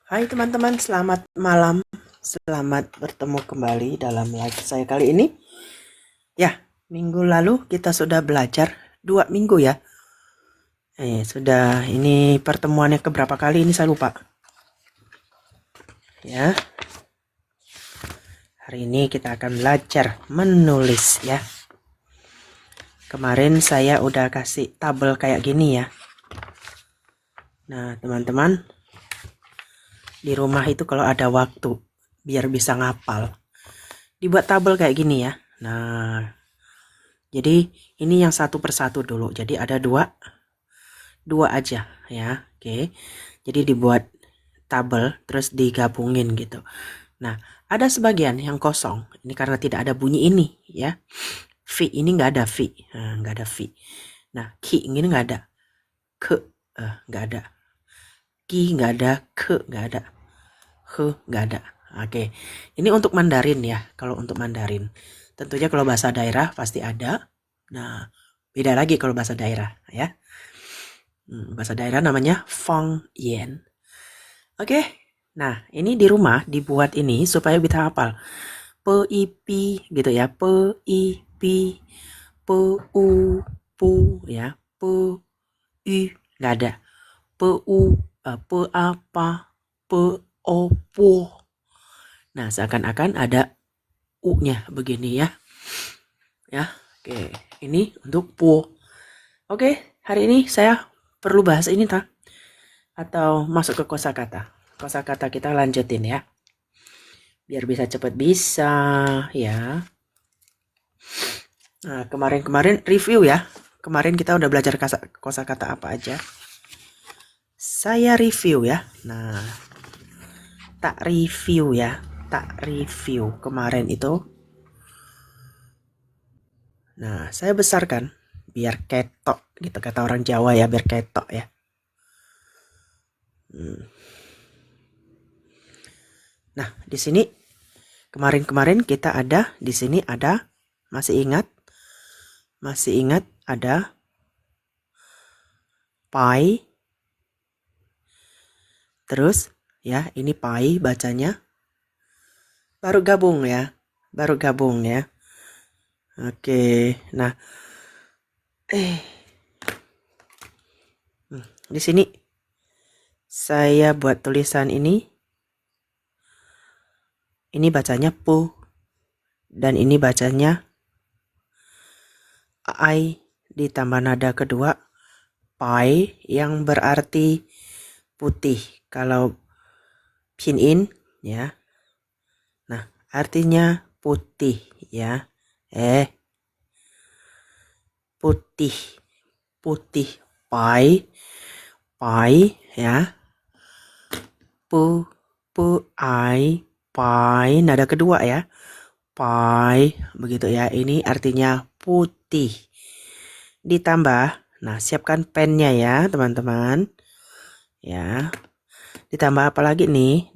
Hai teman-teman, selamat malam. Selamat bertemu kembali dalam live saya kali ini. Ya, minggu lalu kita sudah belajar 2 minggu ya. Sudah ini pertemuannya keberapa kali ini saya lupa. Ya. Hari ini kita akan belajar menulis ya. Kemarin saya udah kasih tabel kayak gini ya. Nah, teman-teman, di rumah itu kalau ada waktu biar bisa ngapal, dibuat tabel kayak gini ya. Nah, jadi ini yang satu persatu dulu. Jadi ada dua aja ya. Oke. Jadi dibuat tabel terus digabungin gitu. Nah, ada sebagian yang kosong. Ini karena tidak ada bunyi ini ya. V ini nggak ada V. Nah, nggak ada V. Nah, ki ini nggak ada. Ke nggak ada. Ki nggak ada. Ke nggak ada. He nggak ada. Oke. Ini untuk Mandarin ya. Kalau untuk Mandarin. Tentunya kalau bahasa daerah pasti ada. Nah, beda lagi kalau bahasa daerah ya. Bahasa daerah namanya Feng Yan. Oke. Nah, ini di rumah dibuat ini supaya bisa hafal. P I P gitu ya. P I P P U Pu ya. P I nggak ada. P U P apa P O Pu. Nah, seakan-akan ada U-nya begini ya. Ya. Oke, ini untuk pu. Oke, hari ini saya perlu bahas ini tak? Atau masuk ke kosakata. Kosakata kita lanjutin ya. Biar bisa cepat bisa ya. Nah, kemarin review ya. Kemarin kita udah belajar kosakata apa aja. Saya review ya. Nah, tak review ya. Tak review kemarin itu. Nah, saya besarkan biar ketok gitu kata orang Jawa ya, biar ketok ya. Nah, di sini kemarin kita ada di sini ada masih ingat ada pi. Terus ya, ini pi bacanya baru gabung ya. Oke. Nah, di sini saya buat tulisan ini. Ini bacanya pu dan ini bacanya ai ditambah nada kedua pai yang berarti putih. Kalau pinyin ya. Nah, artinya putih ya. Putih pai ya. Ai pai nada kedua ya. Pai begitu ya. Ini artinya putih. Ditambah, nah siapkan pennya ya teman-teman. Ya. Ditambah apa lagi nih?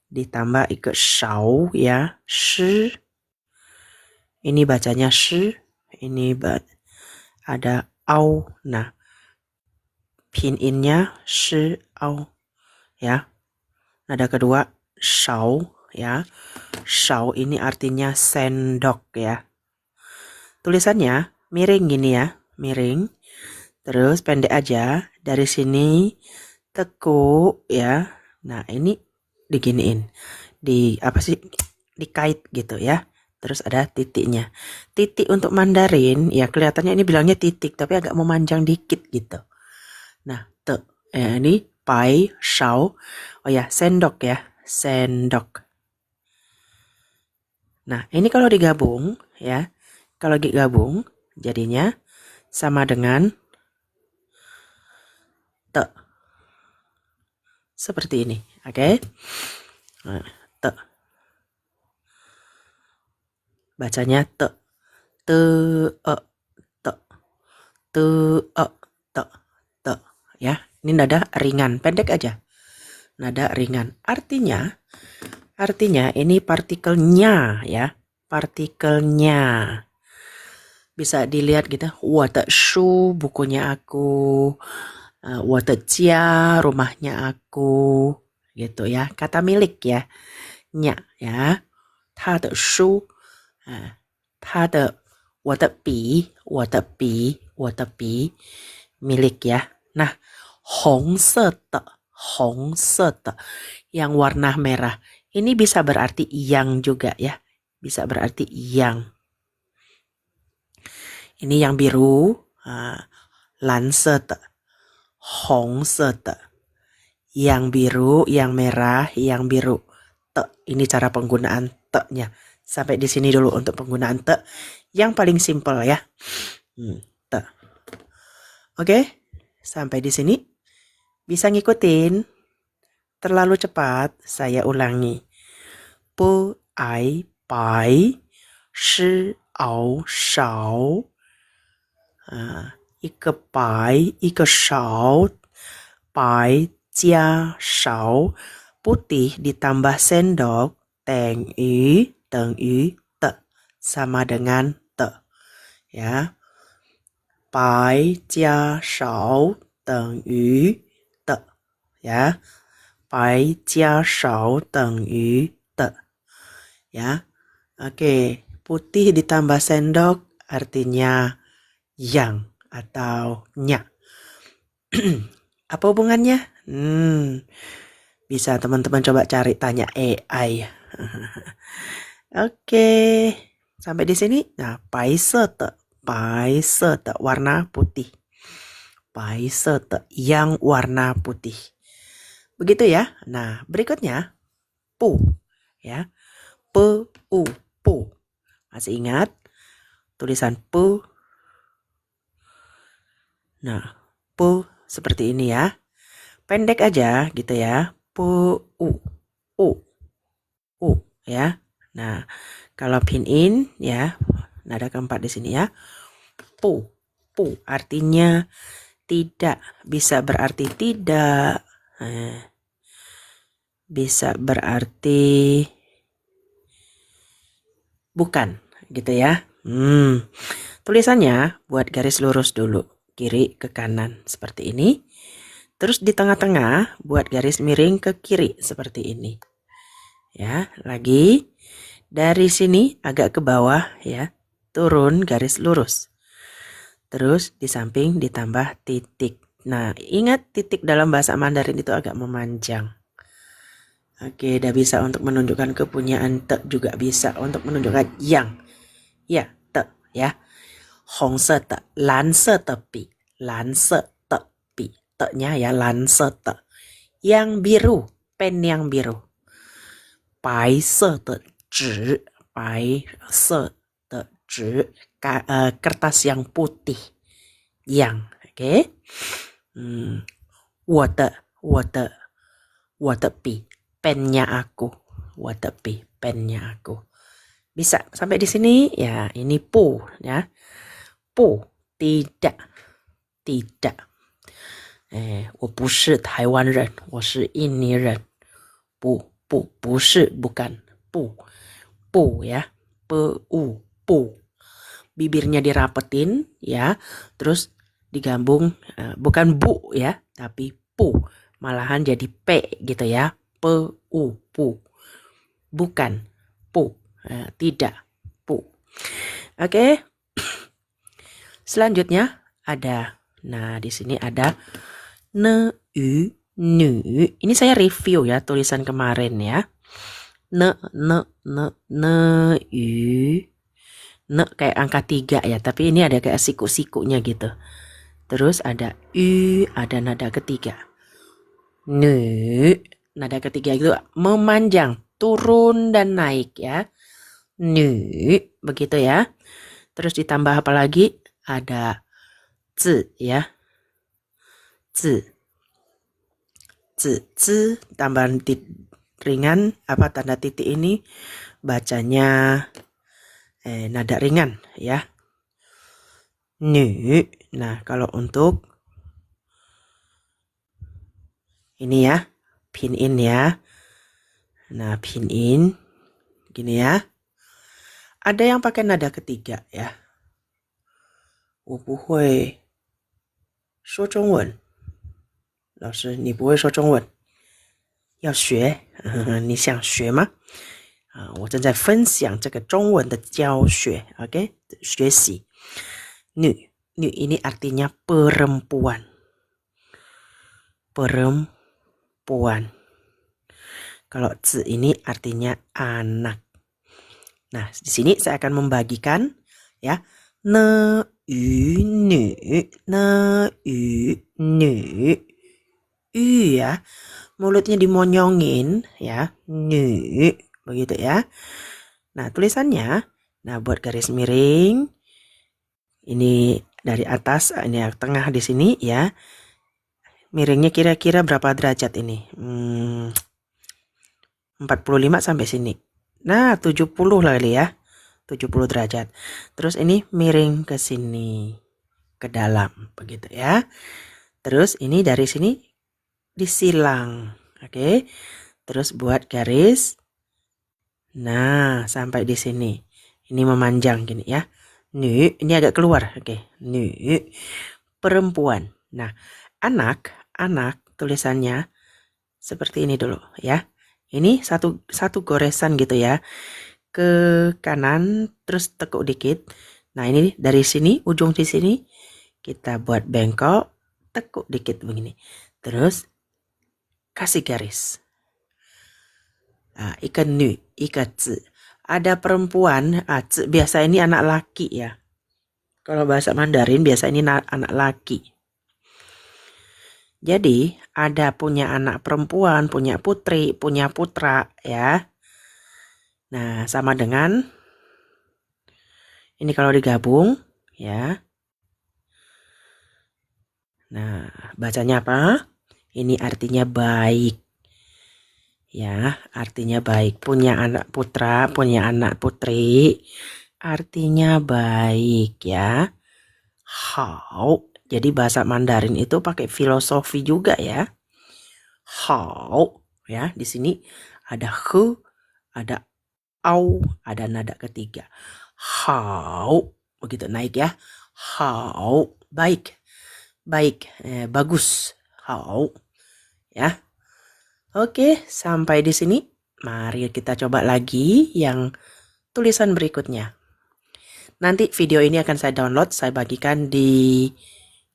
Ditambah ikut shao ya. Shi. Ini bacanya shi. Ini ada au. Nah, pinyin-nya shi au ya. Nada kedua shao ya. Shao ini artinya sendok ya. Tulisannya miring gini ya, miring. Terus pendek aja dari sini tekuk ya. Nah, ini diginiin. Dikait gitu ya. Terus ada titiknya. Titik untuk Mandarin ya kelihatannya ini bilangnya titik tapi agak memanjang dikit gitu. Nah, ini pai shao. Oh ya, sendok ya. Sendok. Nah, ini kalau digabung ya. Kalau digabung jadinya sama dengan te. Seperti ini, oke? Nah, te. Bacanya te. Te te. Te te ya. Ini nada ringan, pendek aja. Nada ringan. Artinya ini partikelnya ya. Partikelnya. Bisa dilihat gitu. Wah, shu bukunya aku. 我的家, rumahnya aku, gitu ya. Kata milik ya, nya ya. 他的书, 他的, 我的笔, 我的笔, 我的笔, milik ya. Nah, 红色的, 红色的, yang warna merah. Ini bisa berarti yang juga ya. Bisa berarti yang. Ini yang biru, 蓝色的, 红色的. Yang biru, yang merah, yang biru. Te, ini cara penggunaan te-nya. Sampai di sini dulu untuk penggunaan te. Yang paling simpel ya. Te. Oke, sampai di sini. Bisa ngikutin. Terlalu cepat, saya ulangi. Bu, ai, bai, shi, ao, shao. 一个白，一个少，白加少, putih ditambah sendok, 等于的, sama dengan te. Ya. 白加少等于的. Ya. 白加少等于的. Ya. Oke, putih ditambah sendok artinya yang atau nya. Apa hubungannya? Bisa teman-teman coba cari, tanya AI. Oke, sampai di sini. Nah, 白色的, 白色的 warna putih. 白色的 yang warna putih. Begitu ya. Nah, berikutnya pu ya. Pu, pu. Masih ingat tulisan pu? Nah, pu seperti ini ya. Pendek aja gitu ya. Pu, u ya. Nah, kalau pinyin ya, nada keempat di sini ya. Pu artinya tidak, bisa berarti tidak. Bisa berarti bukan gitu ya. Tulisannya buat garis lurus dulu, kiri ke kanan seperti ini. Terus di tengah-tengah buat garis miring ke kiri seperti ini. Ya, lagi dari sini agak ke bawah ya, turun garis lurus. Terus di samping ditambah titik. Nah, ingat titik dalam bahasa Mandarin itu agak memanjang. Oke, udah bisa untuk menunjukkan kepunyaan te, juga bisa untuk menunjukkan yang. Ya, te ya. 红色的, 蓝色的笔, 蓝色的笔, te-nya ya 蓝色的. Yang biru, pen yang biru. 白色的纸, 白色的纸, kertas yang putih. Yang, oke. 我的笔, pennya aku. 我的笔, pennya aku. Bisa sampai di sini ya, ini pu ya. Pu, tidak. 我不是台湾人，我是印尼人。不是, bukan. Pu ya. Pu. Bibirnya dirapetin ya. Terus digambung, bukan bu ya, tapi pu. Malahan jadi p gitu ya. Pu. Bukan. Pu. Tidak. Pu. Oke. Selanjutnya ada, nah di sini ada ne, yu, nu. Ini saya review ya tulisan kemarin ya. Ne, yu. Ne kayak angka 3 ya, tapi ini ada kayak siku-sikunya gitu. Terus ada yu, ada nada ketiga. Nu, nada ketiga itu memanjang, turun dan naik ya. Nu, begitu ya. Terus ditambah apa lagi? Ada zi ya. Zi, tambahan ringan, apa tanda titik ini bacanya nada ringan ya. Nu. Nah, kalau untuk ini ya, pinyin ya. Nah, pinyin gini ya. Ada yang pakai nada ketiga ya. 我不会说中文老师，你不会说中文，要学，你想学吗？我正在分享这个中文的教学 ，OK， 学习。Nu ini artinya perempuan. Perempuan. Kalau zi ini artinya anak. Nah, di sini saya akan membagikan ya. Ne yu nu, ne yu nu. Ya, mulutnya dimonyongin ya, nu, begitu ya. Nah, tulisannya, nah buat garis miring, ini dari atas, ini yang tengah di sini ya. Miringnya kira-kira berapa derajat ini? 45 sampai sini. Nah, 70 lah kali ya. 70 derajat. Terus ini miring ke sini, ke dalam, begitu ya. Terus ini dari sini disilang, oke. Terus buat garis. Nah, sampai di sini. Ini memanjang gini ya. Nu, ini agak keluar, oke. Nu, perempuan. Nah, anak tulisannya seperti ini dulu ya. Ini satu goresan gitu ya. Ke kanan, terus tekuk dikit. Nah, ini dari sini, ujung di sini kita buat bengkok, tekuk dikit begini. Terus kasih garis. Nah, ikan nu, ikan zi. Ada perempuan, zi, biasa ini anak laki ya. Kalau bahasa Mandarin biasa ini anak laki. Jadi ada punya anak perempuan, punya putri, punya putra ya. Nah, sama dengan ini kalau digabung ya. Nah, bacanya apa? Ini artinya baik. Ya, artinya baik. Punya anak putra, punya anak putri, artinya baik ya. Hao. Jadi bahasa Mandarin itu pakai filosofi juga ya. Hao ya, di sini ada he, ada au, ada nada ketiga. Hao, begitu naik ya. Hao, baik. Baik, bagus. Hao. Ya. Oke, sampai di sini. Mari kita coba lagi yang tulisan berikutnya. Nanti video ini akan saya download, saya bagikan di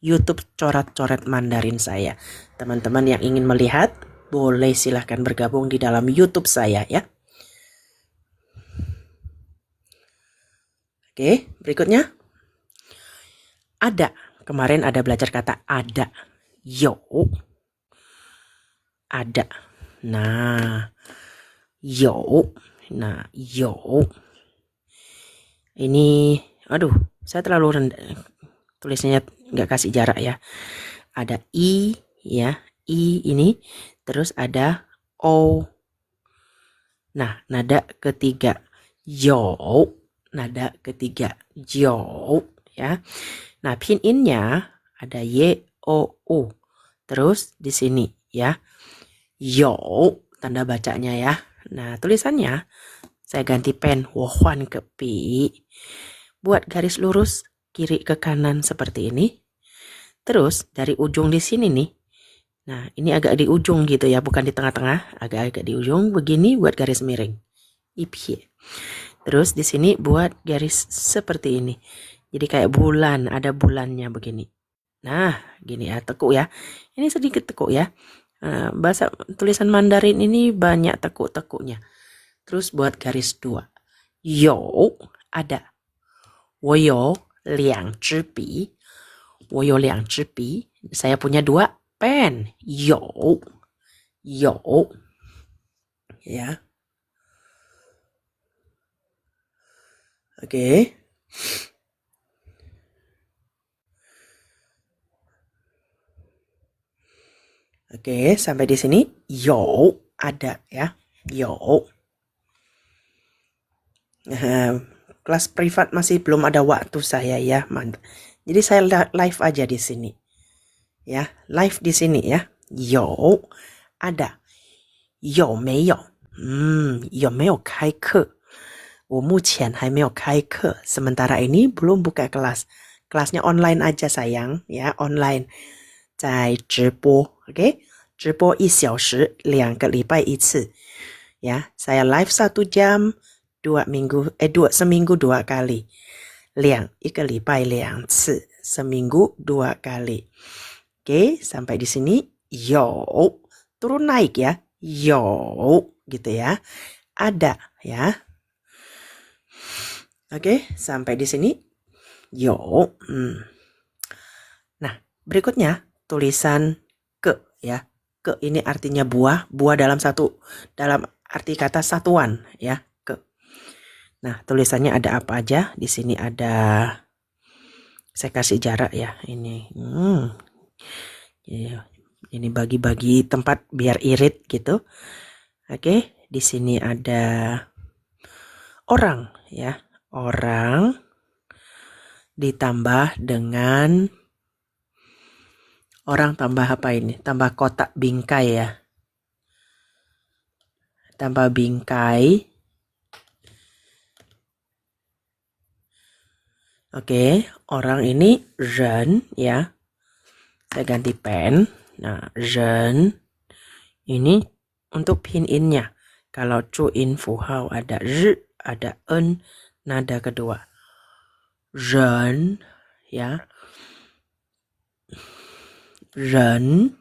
YouTube coret-coret Mandarin saya. Teman-teman yang ingin melihat, boleh silahkan bergabung di dalam YouTube saya ya. Oke, berikutnya. Ada. Kemarin ada belajar kata ada. Yo. Ada. Nah. Yo. Nah, yo. Ini, aduh, saya terlalu rendah. Tulisnya nggak kasih jarak ya. Ada i ya, i ini, terus ada o. Nah, nada ketiga yo, nada ketiga yo ya. Nah, pinyin-nya ada y o u. Terus di sini ya. Yo, tanda bacanya ya. Nah, tulisannya saya ganti pen wohuan ke pi. Buat garis lurus kiri ke kanan seperti ini. Terus dari ujung di sini nih. Nah, ini agak di ujung gitu ya, bukan di tengah-tengah, agak-agak di ujung begini buat garis miring. Ipie. Terus di sini buat garis seperti ini. Jadi kayak bulan, ada bulannya begini. Nah, gini ya, tekuk ya. Ini sedikit tekuk ya. Bahasa tulisan Mandarin ini banyak tekuk-tekuknya. Terus buat garis 2. Yo, ada. 我有2支笔. 我有2支笔. Saya punya 2 pen. Yo. Ya. Oke. Oke, sampai di sini. Yo, ada ya. Yo. Kelas privat masih belum ada waktu saya ya, jadi saya live aja di sini. Ya, live di sini ya. Yo, ada. 有没有？有没有开课？我目前还没有开课. Sementara ini belum buka kelas. Kelasnya online aja sayang, ya, online. 在直播 Oke? 直播1小时2个礼拜1次. Ya, saya live 1 jam seminggu 2 kali. 1个礼拜2次, seminggu 2 kali. Oke, sampai di sini. Yo, turun naik ya. Yo, gitu ya. Ada ya. Oke, sampai di sini. Yo. Nah, berikutnya tulisan ke ya. Ke ini artinya buah, buah dalam arti kata satuan ya, ke. Nah, tulisannya ada apa aja? Di sini ada, saya kasih jarak ya, ini. Ini bagi-bagi tempat biar irit gitu. Oke, di sini ada orang ya. Orang ditambah dengan orang tambah apa ini? Tambah kotak bingkai ya. Tambah bingkai. Oke, orang ini ren ya. Saya ganti pen. Nah, ren ini untuk pinyin-nya. Kalau cuin fuhao ada r, ada en, nada kedua. Ren ya. Ren.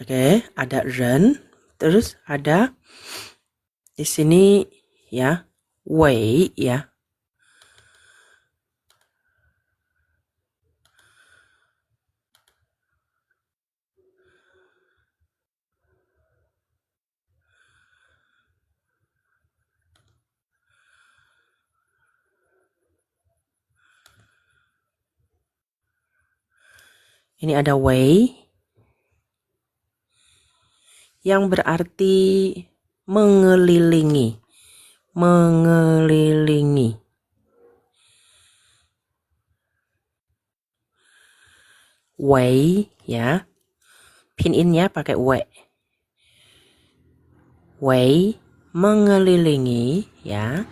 Oke, ada ren, terus ada di sini ya, wei ya. Ini ada wei yang berarti mengelilingi. Mengelilingi. Wei ya. Pinyin-nya pakai wei. Wei mengelilingi ya.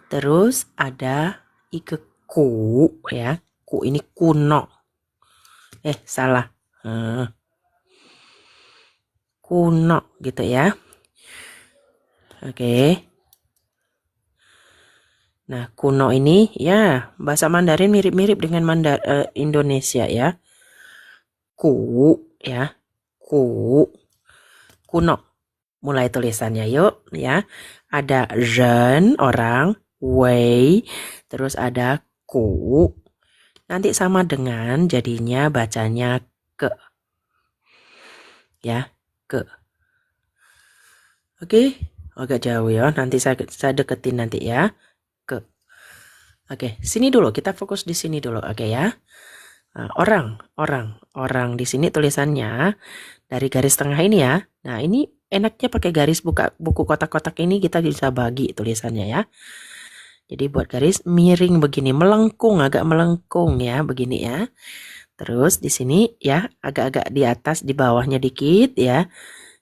Terus ada ike ku ya. Ku ini kuno. Salah. Kuno gitu ya. Oke. Nah, kuno ini ya bahasa Mandarin mirip-mirip dengan Indonesia ya. Ku ya. Ku. Kuno. Mulai tulisannya yuk ya. Ada ren orang, wei, terus ada ku. Nanti sama dengan jadinya bacanya ke. Ya, ke. Oke, agak jauh ya. Nanti saya deketin nanti ya. Ke. Oke, sini dulu. Kita fokus di sini dulu. Oke ya. Nah, orang di sini tulisannya dari garis tengah ini ya. Nah, ini enaknya pakai garis buku kotak-kotak ini kita bisa bagi tulisannya ya. Jadi buat garis miring begini, agak melengkung ya, begini ya. Terus di sini ya, agak-agak di atas, di bawahnya dikit ya.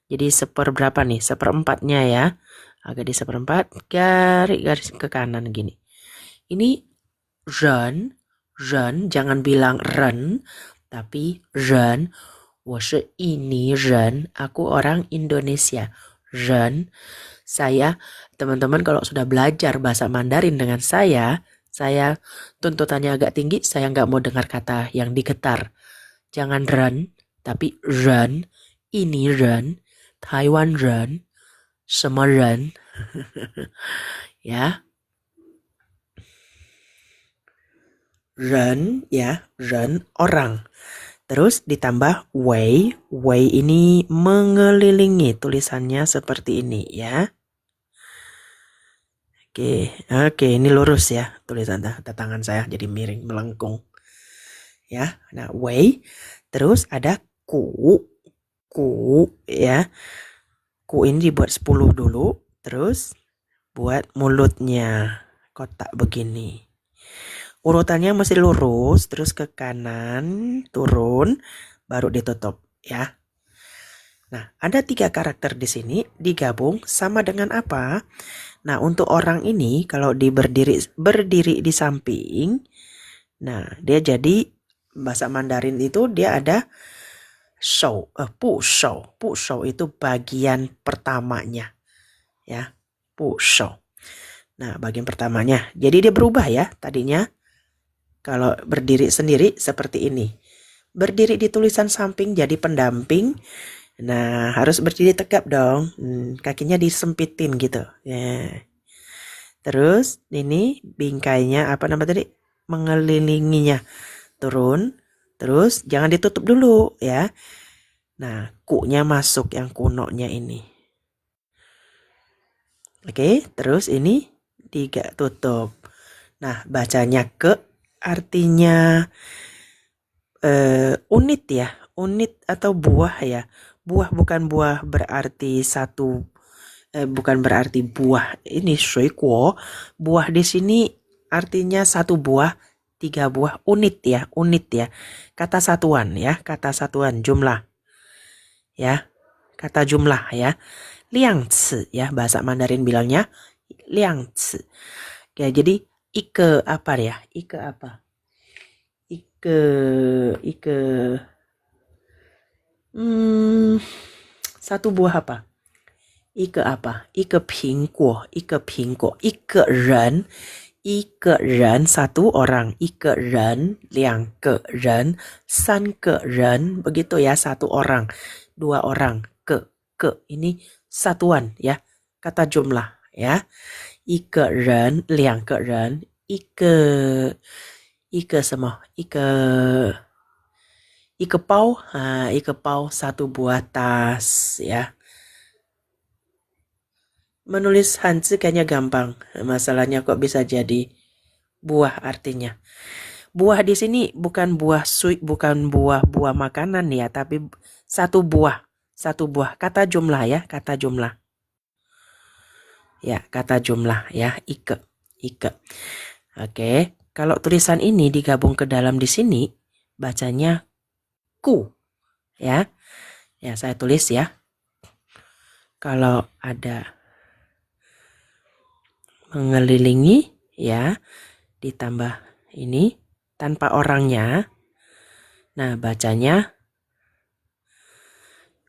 Jadi seperberapa nih? Seperempatnya ya. Agak di seperempat, garis ke kanan gini. Ini ren, jangan bilang ren, tapi ren. 我是印尼人, aku orang Indonesia. Ren, saya, teman-teman kalau sudah belajar bahasa Mandarin dengan saya tuntutannya agak tinggi, saya nggak mau dengar kata yang digetar. Jangan ren, tapi ren, ini ren, Taiwan ren, semua ren. Ya. Ren ya, ren orang. Terus ditambah wei. Wei ini mengelilingi, tulisannya seperti ini ya. Oke, ini lurus ya tulisan tangan saya jadi miring melengkung. Ya. Nah, wei. Terus ada ku ya. Ku ini dibuat 10 dulu, terus buat mulutnya kotak begini. Urutannya masih lurus, terus ke kanan, turun, baru ditutup ya. Nah, ada 3 karakter di sini digabung sama dengan apa? Nah, untuk orang ini kalau berdiri di samping, nah dia jadi bahasa Mandarin itu dia ada pu shou itu bagian pertamanya ya, pu shou. Nah, bagian pertamanya. Jadi dia berubah ya tadinya. Kalau berdiri sendiri seperti ini. Berdiri di tulisan samping jadi pendamping. Nah, harus berdiri tegap dong. Kakinya disempitin gitu. Ya. Terus ini bingkainya apa nama tadi? Mengelilinginya. Turun. Terus jangan ditutup dulu ya. Nah, ku-nya masuk yang kunonya ini. Oke, terus ini 3 tutup. Nah, bacanya ke artinya unit ya, unit atau buah ya. Buah bukan buah berarti satu, bukan berarti buah ini shuikuo. Buah di sini artinya satu buah, 3 buah, unit ya, unit ya. Kata satuan ya, kata satuan jumlah ya, kata jumlah ya. Liangci ya, bahasa Mandarin bilangnya liangci. Ya, jadi ike apa ya? Ike apa? Ike satu buah apa? Ike apa? Ike pingguo, ike pingguo, ike ren satu orang, ike ren, 2个人, 3个人, begitu ya, satu orang, 2 orang, ke ini satuan ya, kata jumlah ya. 一个人2个人一个什么一个包一个包 satu buah tas ya. Menulis Hanzi kayaknya gampang, masalahnya kok bisa jadi buah artinya. Buah di sini bukan buah bukan buah makanan ya, tapi satu buah kata jumlah ya, kata jumlah. Ya, kata jumlah ya, ike. Oke, kalau tulisan ini digabung ke dalam di sini, bacanya ku. Ya, ya saya tulis ya. Kalau ada mengelilingi ya, ditambah ini tanpa orangnya. Nah, bacanya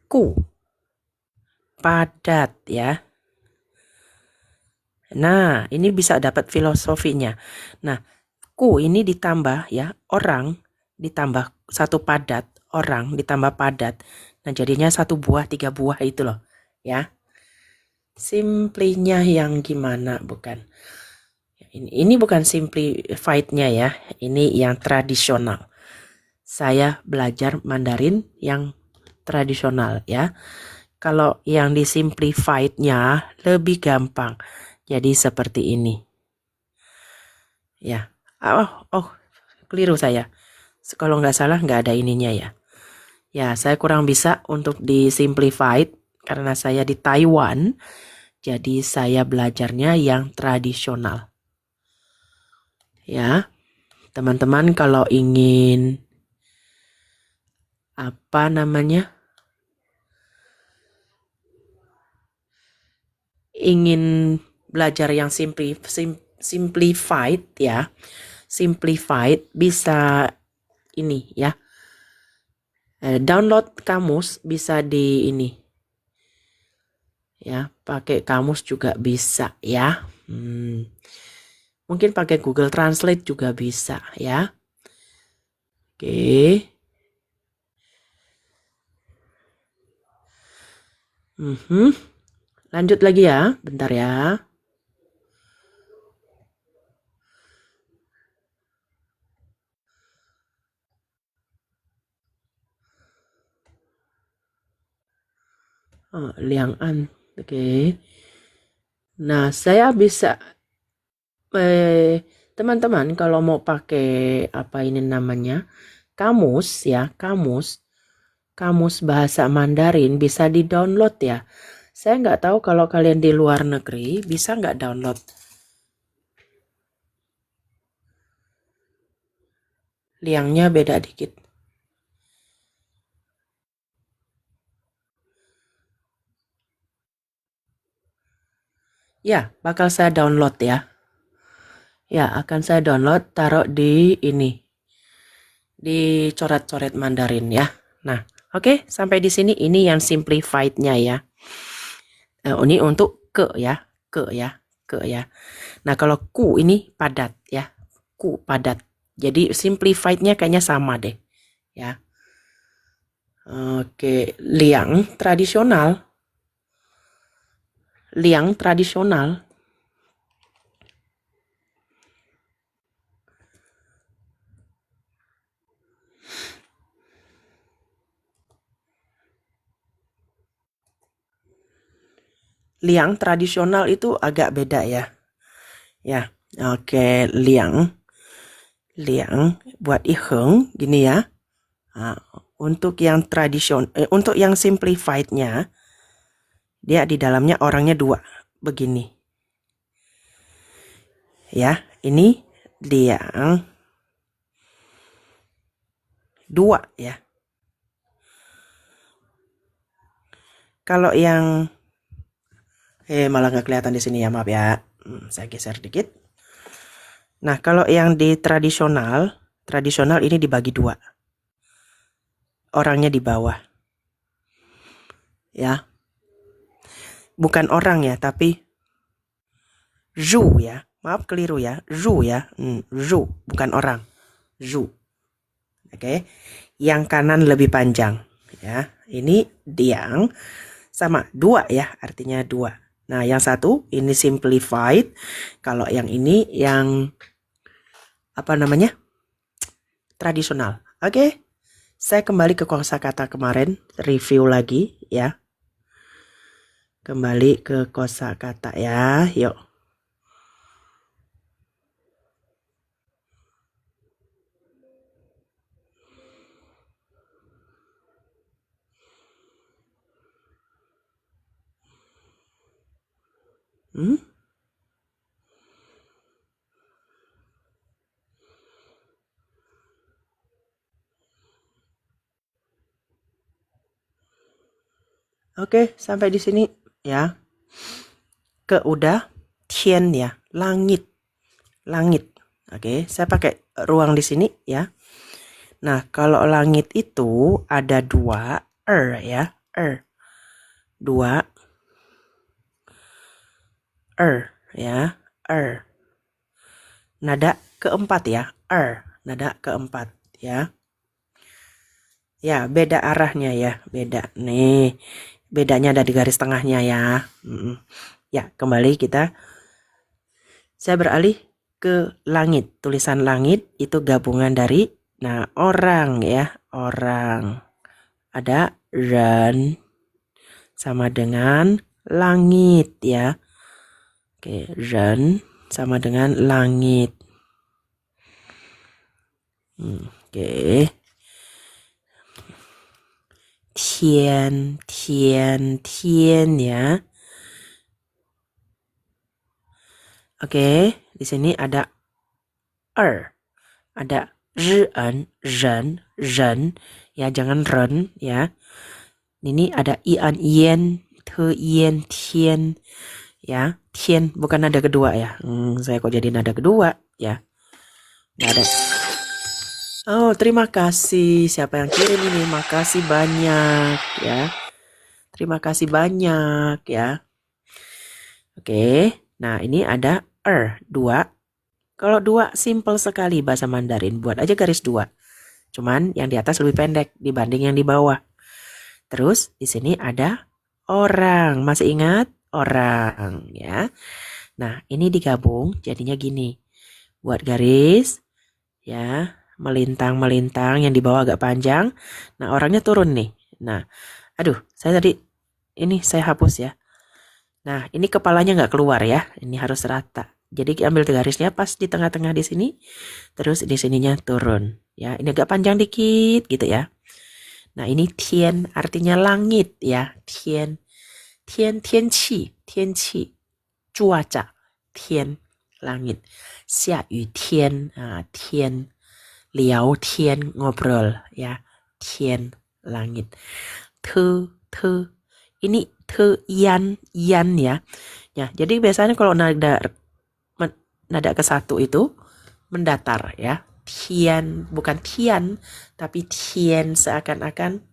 ku. Padat ya. Nah, ini bisa dapat filosofinya. Nah, ku ini ditambah ya, orang ditambah satu padat, orang ditambah padat. Nah, jadinya satu buah, 3 buah itu loh. Ya. Simplinya yang gimana bukan? Ini bukan simplified-nya ya. Ini yang tradisional. Saya belajar Mandarin yang tradisional ya. Kalau yang disimplified-nya lebih gampang. Jadi seperti ini. Ya. Keliru saya. Kalau nggak salah nggak ada ininya ya. Ya, saya kurang bisa untuk disimplified karena saya di Taiwan. Jadi saya belajarnya yang tradisional. Ya. Teman-teman kalau ingin apa namanya? Ingin belajar yang simplified ya. Simplified bisa ini ya. Download kamus bisa di ini. Ya, pakai kamus juga bisa ya. Mungkin pakai Google Translate juga bisa ya. Oke. Lanjut lagi ya, bentar ya. Liang An, oke. Nah, saya bisa teman-teman kalau mau pakai apa ini namanya kamus ya, kamus bahasa Mandarin bisa di-download ya. Saya nggak tahu kalau kalian di luar negeri bisa nggak download. Liangnya beda dikit. Ya, bakal saya download ya. Ya, akan saya download, taruh di ini, di coret-coret Mandarin ya. Nah, oke, sampai di sini ini yang simplified-nya ya. Ini untuk ke ya, ke ya. Nah, kalau ku ini padat ya, ku padat. Jadi simplified-nya kayaknya sama deh ya. Oke, liang tradisional. Liang tradisional itu agak beda ya. Ya, oke, liang buat iheng gini ya. Nah, untuk yang untuk yang simplified-nya, dia di dalamnya orangnya dua, begini. Ya, ini liang dua ya. Kalau yang malah nggak kelihatan di sini ya, maaf ya. Saya geser dikit. Nah, kalau yang di tradisional ini dibagi dua. Orangnya di bawah. Ya. Bukan orang ya, tapi zhu ya. Maaf keliru ya. Zhu ya. Zhu, bukan orang. Zhu. Oke. Yang kanan lebih panjang ya. Ini diang sama dua ya, artinya dua. Nah, yang satu ini simplified. Kalau yang ini yang apa namanya? Tradisional. Oke. Saya kembali ke kosakata kemarin, review lagi ya. Kembali ke kosakata ya. Yuk. Oke, sampai di sini ya. Ke udah tian ya, langit. Oke, saya pakai ruang di sini ya. Nah, kalau langit itu ada dua ya, dua ya, nada keempat ya, nada keempat ya. Ya, beda arahnya ya, beda nih. Bedanya ada di garis tengahnya ya. Ya, kembali saya beralih ke langit. Tulisan langit itu gabungan dari orang ya, orang. Ada ren sama dengan langit ya. Oke, ren sama dengan langit. Oke. Tian ya. Oke, di sini ada ada ren ya, jangan ren ya. Ini ada ian yen, te yen, tian ya. Tian bukan nada kedua ya. Saya kok jadi nada kedua ya. Nggak ada. Oh, terima kasih. Siapa yang kirim ini? Makasih banyak ya. Terima kasih banyak ya. Oke. Nah, ini ada dua. Kalau dua simple sekali bahasa Mandarin. Buat aja garis dua. Cuman yang di atas lebih pendek dibanding yang di bawah. Terus di sini ada orang. Masih ingat? Orang ya. Nah, ini digabung jadinya gini. Buat garis ya. Melintang yang di bawah agak panjang. Nah, orangnya turun nih. Nah, aduh, saya tadi ini saya hapus ya. Nah, ini kepalanya nggak keluar ya. Ini harus rata. Jadi ambil garisnya pas di tengah-tengah di sini. Terus di sininya turun. Ya, ini agak panjang dikit gitu ya. Nah, ini tian artinya langit ya. Tian qi, cuaca. Tian langit. Xia yu tian, tian. Liao tian ngobrol ya, tian langit. Te ini Yan, yan ya. Ya, jadi biasanya kalau nada ke satu itu mendatar ya. Tian, bukan tian, tapi tien seakan-akan.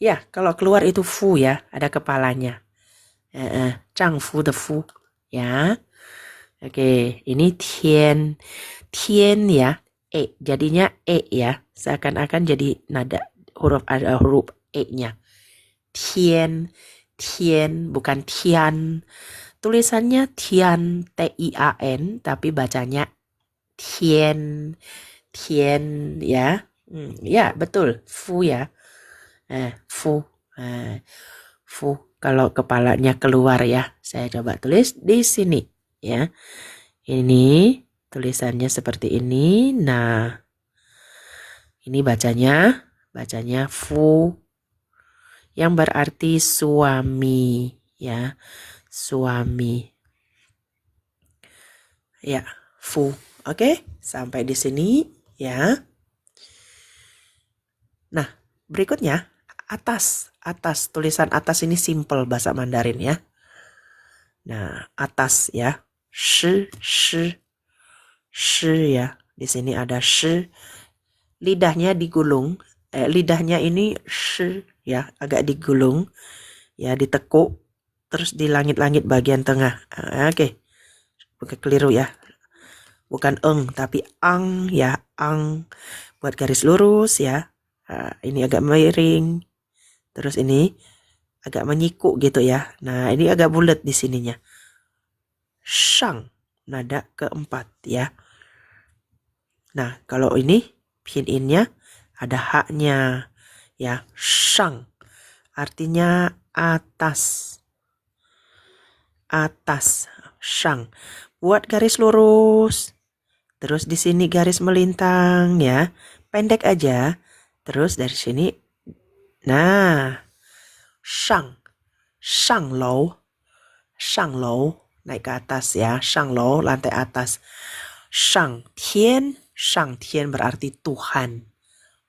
Ya, kalau keluar itu fu ya, ada kepalanya. Zhang fu de fu ya. Oke, ini tien. Tien ya, jadinya ya. Seakan-akan jadi nada huruf ada huruf nya. Tien, tien bukan tian. Tulisannya tian, T-I-A-N, tapi bacanya tien, tien ya. Ya, betul, fu ya. Fu. Fu kalau kepalanya keluar ya. Saya coba tulis di sini ya. Ini tulisannya seperti ini. Nah, ini bacanya fu yang berarti suami ya. Suami. Ya, fu. Oke, sampai di sini ya. Nah, berikutnya atas. Tulisan atas ini simple bahasa Mandarin ya. Nah, atas ya. Shi ya. Di sini ada shi. Lidahnya digulung. Lidahnya ini shi ya, agak digulung. Ya, ditekuk. Terus di langit-langit bagian tengah. Oke. Bukan keliru ya. Bukan tapi ang ya, ang. Buat garis lurus ya. Ini agak miring. Terus ini agak menyikuk gitu ya. Nah, ini agak bulat di sininya. Shang, nada keempat ya. Nah, kalau ini pinyin-nya ada haknya ya. Shang artinya atas. Atas, shang. Buat garis lurus. Terus di sini garis melintang ya. Pendek aja. Terus dari sini. Nah, shang lou, naik ke atas ya, shang lou lantai atas. Shang tian berarti Tuhan.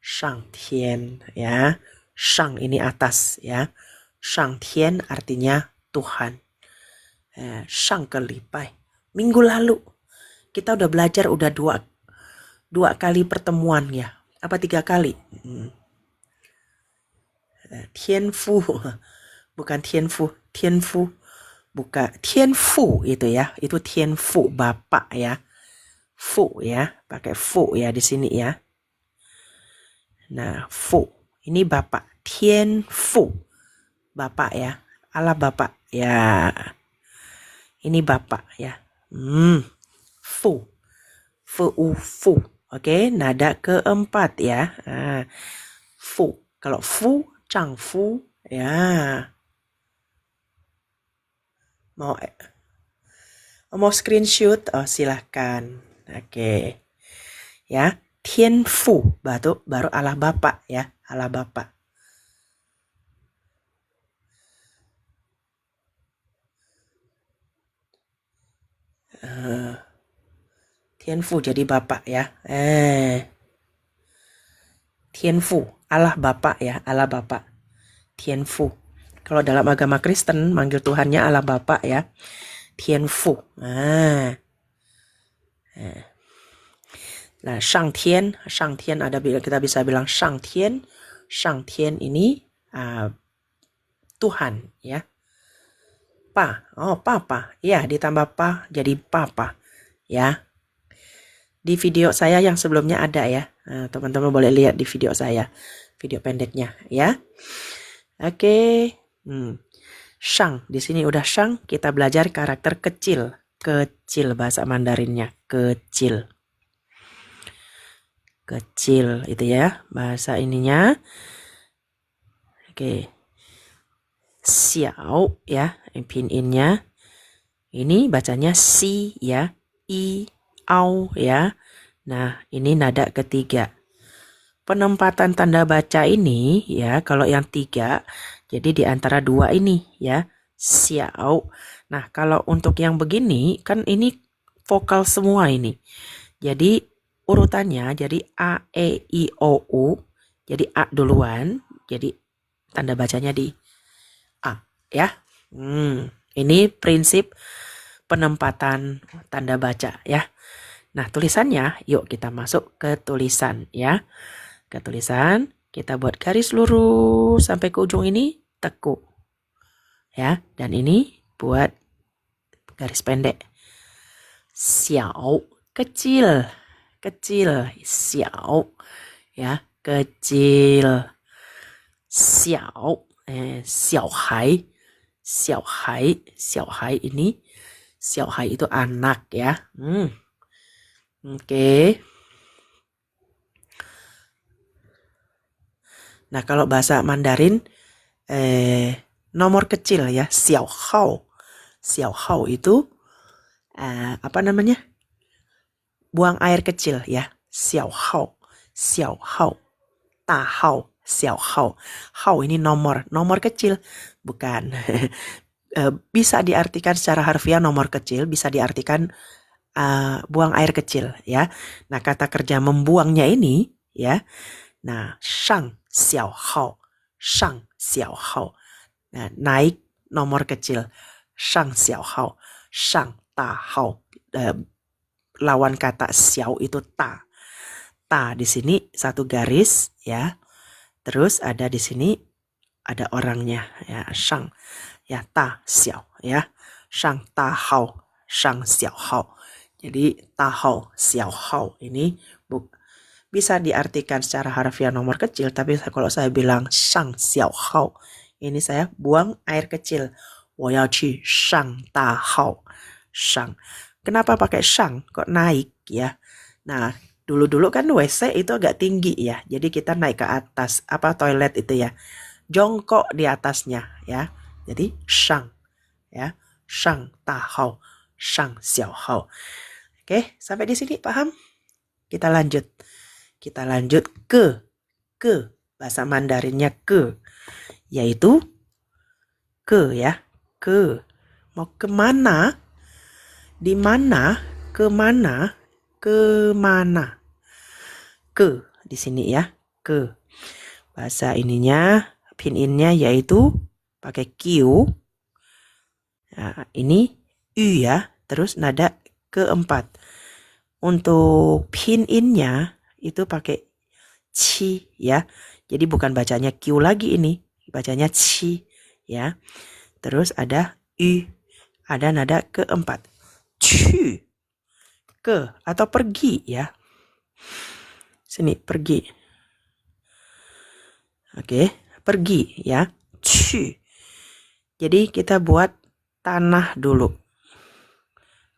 Shang tian ya, shang ini atas ya, shang tian artinya Tuhan. Shang kelipai, minggu lalu kita udah belajar udah dua kali pertemuan ya, apa 3 kali? Tianfu, bukan tianfu, bukan tianfu itu ya, itu tianfu bapak ya, fu ya, pakai fu ya di sini ya. Nah, fu ini bapak, tianfu bapak ya, Allah bapak ya, ini bapak ya. Fu, fu, oke, nada keempat ya. Fu, kalau fu Zhang fu ya. Mau screenshot? Oh, silahkan. Oke. Ya, Tian fu baru Allah Bapak ya, Allah Bapak. Tian fu jadi Bapak ya. Tian fu, Allah Bapak ya, Allah Bapak. Tian fu. Kalau dalam agama Kristen manggil Tuhannya Allah Bapak ya. Tian fu. Nah, Shang Tian ada kita bisa bilang Shang Tian ini Tuhan ya. Papa. Ya, ditambah pa jadi papa ya. Di video saya yang sebelumnya ada ya. Teman-teman boleh lihat di video saya, video pendeknya ya. Oke. Shang, di sini udah Shang, kita belajar karakter kecil. Kecil bahasa Mandarinnya, kecil. Kecil itu ya bahasa ininya. Oke. Xiao ya, pinyin-nya. Ini bacanya si ya, i au ya. Nah, ini nada ketiga. Penempatan tanda baca ini ya, kalau yang 3 jadi di antara 2 ini ya, xiao. Nah, kalau untuk yang begini kan ini vokal semua ini. Jadi urutannya jadi a e i o u. Jadi a duluan, jadi tanda bacanya di ya. Ini prinsip penempatan tanda baca ya. Nah, tulisannya yuk kita masuk ke tulisan ya. Ke tulisan kita buat garis lurus sampai ke ujung ini tekuk. Ya, dan ini buat garis pendek. Xiao, kecil. Kecil, xiao ya, kecil. Xiao, xiao hai. Xiao hai, xiao hai ini, xiao hai itu anak ya. Oke. Nah, kalau bahasa Mandarin nomor kecil ya, xiao hao. Xiao hao itu apa namanya? Buang air kecil ya. Xiao hao. Xiao hao. Ta hao. Xiao hao. Hao ini nomor kecil, bukan. Bisa diartikan secara harfiah nomor kecil, bisa diartikan buang air kecil ya. Nah, kata kerja membuangnya ini ya. Nah, shang xiao hao. Shang xiao hao. Nah, naik nomor kecil. Shang xiao hao. Shang ta hao. Lawan kata xiao itu ta. Ta di sini satu garis ya. Terus ada di sini ada orangnya ya, shang ya, ta xiao ya. Shang ta hao, shang xiao hao. Jadi ta hao, xiao hao ini bisa diartikan secara harfiah nomor kecil, tapi kalau saya bilang shang xiao hao, ini saya buang air kecil. 我要去上大号. Shang. Kenapa pakai shang? Kok naik ya? Nah, dulu-dulu kan WC itu agak tinggi ya. Jadi kita naik ke atas, toilet itu ya. Jongkok di atasnya ya. Jadi shang ya. Shang ta hao, shang xiao hao. Oke, sampai di sini paham? Kita lanjut. Kita lanjut ke bahasa Mandarinnya ke, yaitu ke ya. Ke. Mau kemana? Di mana? Kemana? Kemana? Ke di sini ya. Ke. Bahasa ininya, pinyin-nya yaitu pakai Q. Nah, ini U ya. Terus nada keempat. Untuk pinyin-nya itu pakai Ci ya. Jadi bukan bacanya Q lagi ini. Bacanya Ci ya. Terus ada U. Ada nada keempat. Cu. Ke atau pergi ya. Sini pergi. Oke, pergi ya. Cu. Jadi kita buat tanah dulu.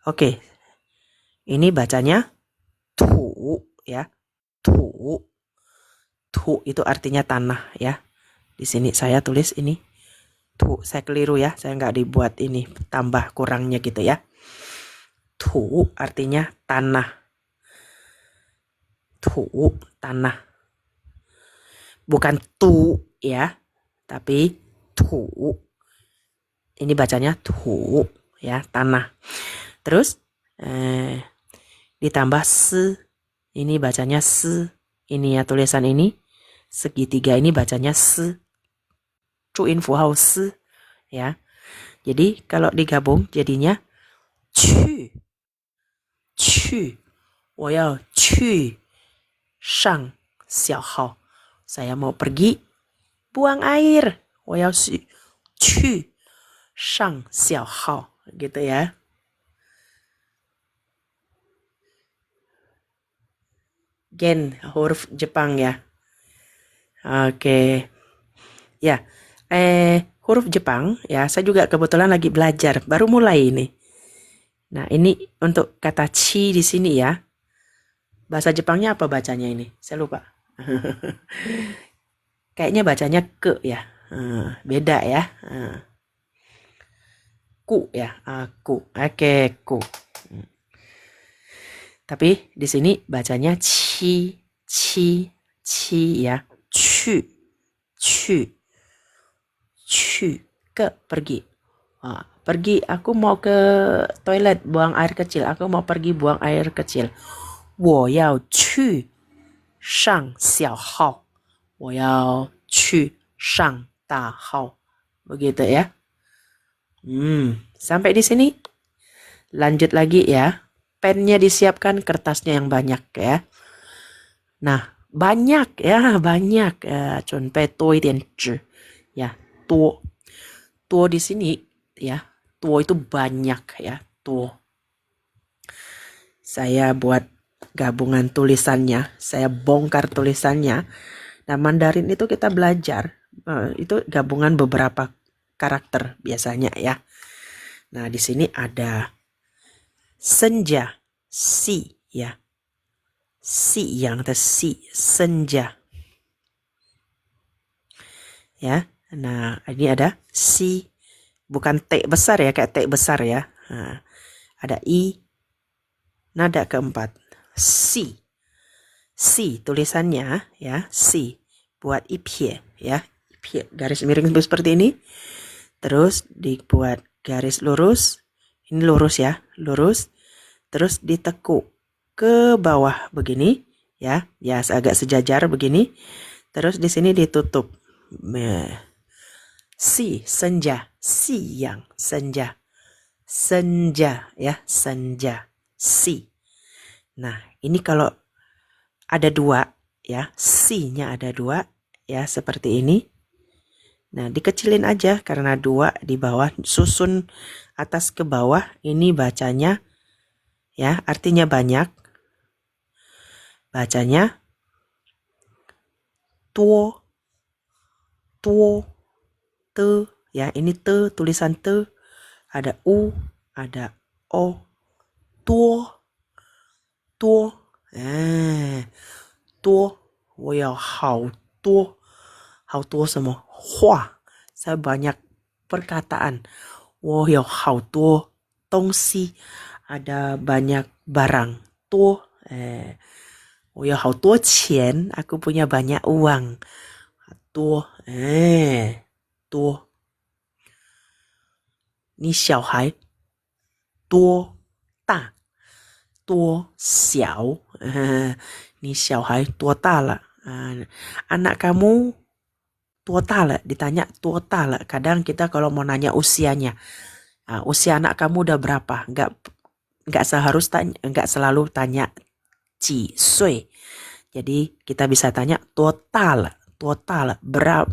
Oke. Ini bacanya tu ya. Tu. Tu itu artinya tanah ya. Di sini saya tulis ini. Tu, saya keliru ya. Saya nggak dibuat ini tambah kurangnya gitu ya. Tu artinya tanah. Tu, tanah. Bukan tu ya, tapi tu. Ini bacanya tu ya, tanah. Terus ditambah se. Ini bacanya se. Ini ya tulisan ini. Segitiga ini bacanya se. Cuin fuhao se ya. Jadi kalau digabung jadinya cu. Cu. 我要去上小号. Saya mau pergi buang air. 我要去上小号. Gitu ya. Gen huruf Jepang ya. Oke. Ya. Huruf Jepang ya, saya juga kebetulan lagi belajar, baru mulai ini. Nah, ini untuk kata chi di sini ya. Bahasa Jepangnya apa bacanya ini? Saya lupa. Kayaknya bacanya ke ya. Beda ya. Ku ya. Ku. Oke, ku. Tapi di sini bacanya chi, chi, chi ya. Cu, cu, cu, ke, pergi. Pergi, aku mau ke toilet buang air kecil. Aku mau pergi buang air kecil. 我要去上小号. 我要去上大号. Begitu ya. Sampai di sini. Lanjut lagi ya. Pennya disiapkan, kertasnya yang banyak ya. Nah, banyak ya, banyak. Contoh tuo ya, tuo. Tuo di sini ya. Tuo itu banyak ya, tuo. Saya buat gabungan tulisannya, saya bongkar tulisannya. Nah, Mandarin itu kita belajar, itu gabungan beberapa karakter biasanya ya. Nah, di sini ada senja, si ya. Si yang atas si, senja. Ya. Nah, ini ada si, bukan T besar ya, kayak T besar ya. Nah, ada I, nada keempat, si. Si tulisannya ya, si. Buat ipie ya. Ipie, garis miring seperti ini. Terus dibuat garis lurus. Ini lurus ya, lurus. Terus ditekuk ke bawah begini ya, ya agak sejajar begini. Terus di sini ditutup. Si senja, siang senja. Senja ya, senja. Si. Nah, ini kalau ada dua ya, si-nya ada dua ya, seperti ini. Nah, dikecilin aja karena dua di bawah, susun atas ke bawah. Ini bacanya ya, artinya banyak. Bacanya tuo, tuo, te ya, ini te, tulisan te, ada u, ada o, tuo, tuo, tuo, 我要好多 好多什么话 saya banyak perkataan 我有好多东西 ada banyak barang 多 我有好多钱 aku punya banyak uang 多多你小孩多大多小你小孩多大了 anak kamu tua tala, ditanya tua tala. Kadang kita kalau mau nanya usianya, usia anak kamu udah berapa? Nggak selalu tanya ci sui. Jadi kita bisa tanya tua tala, berapa?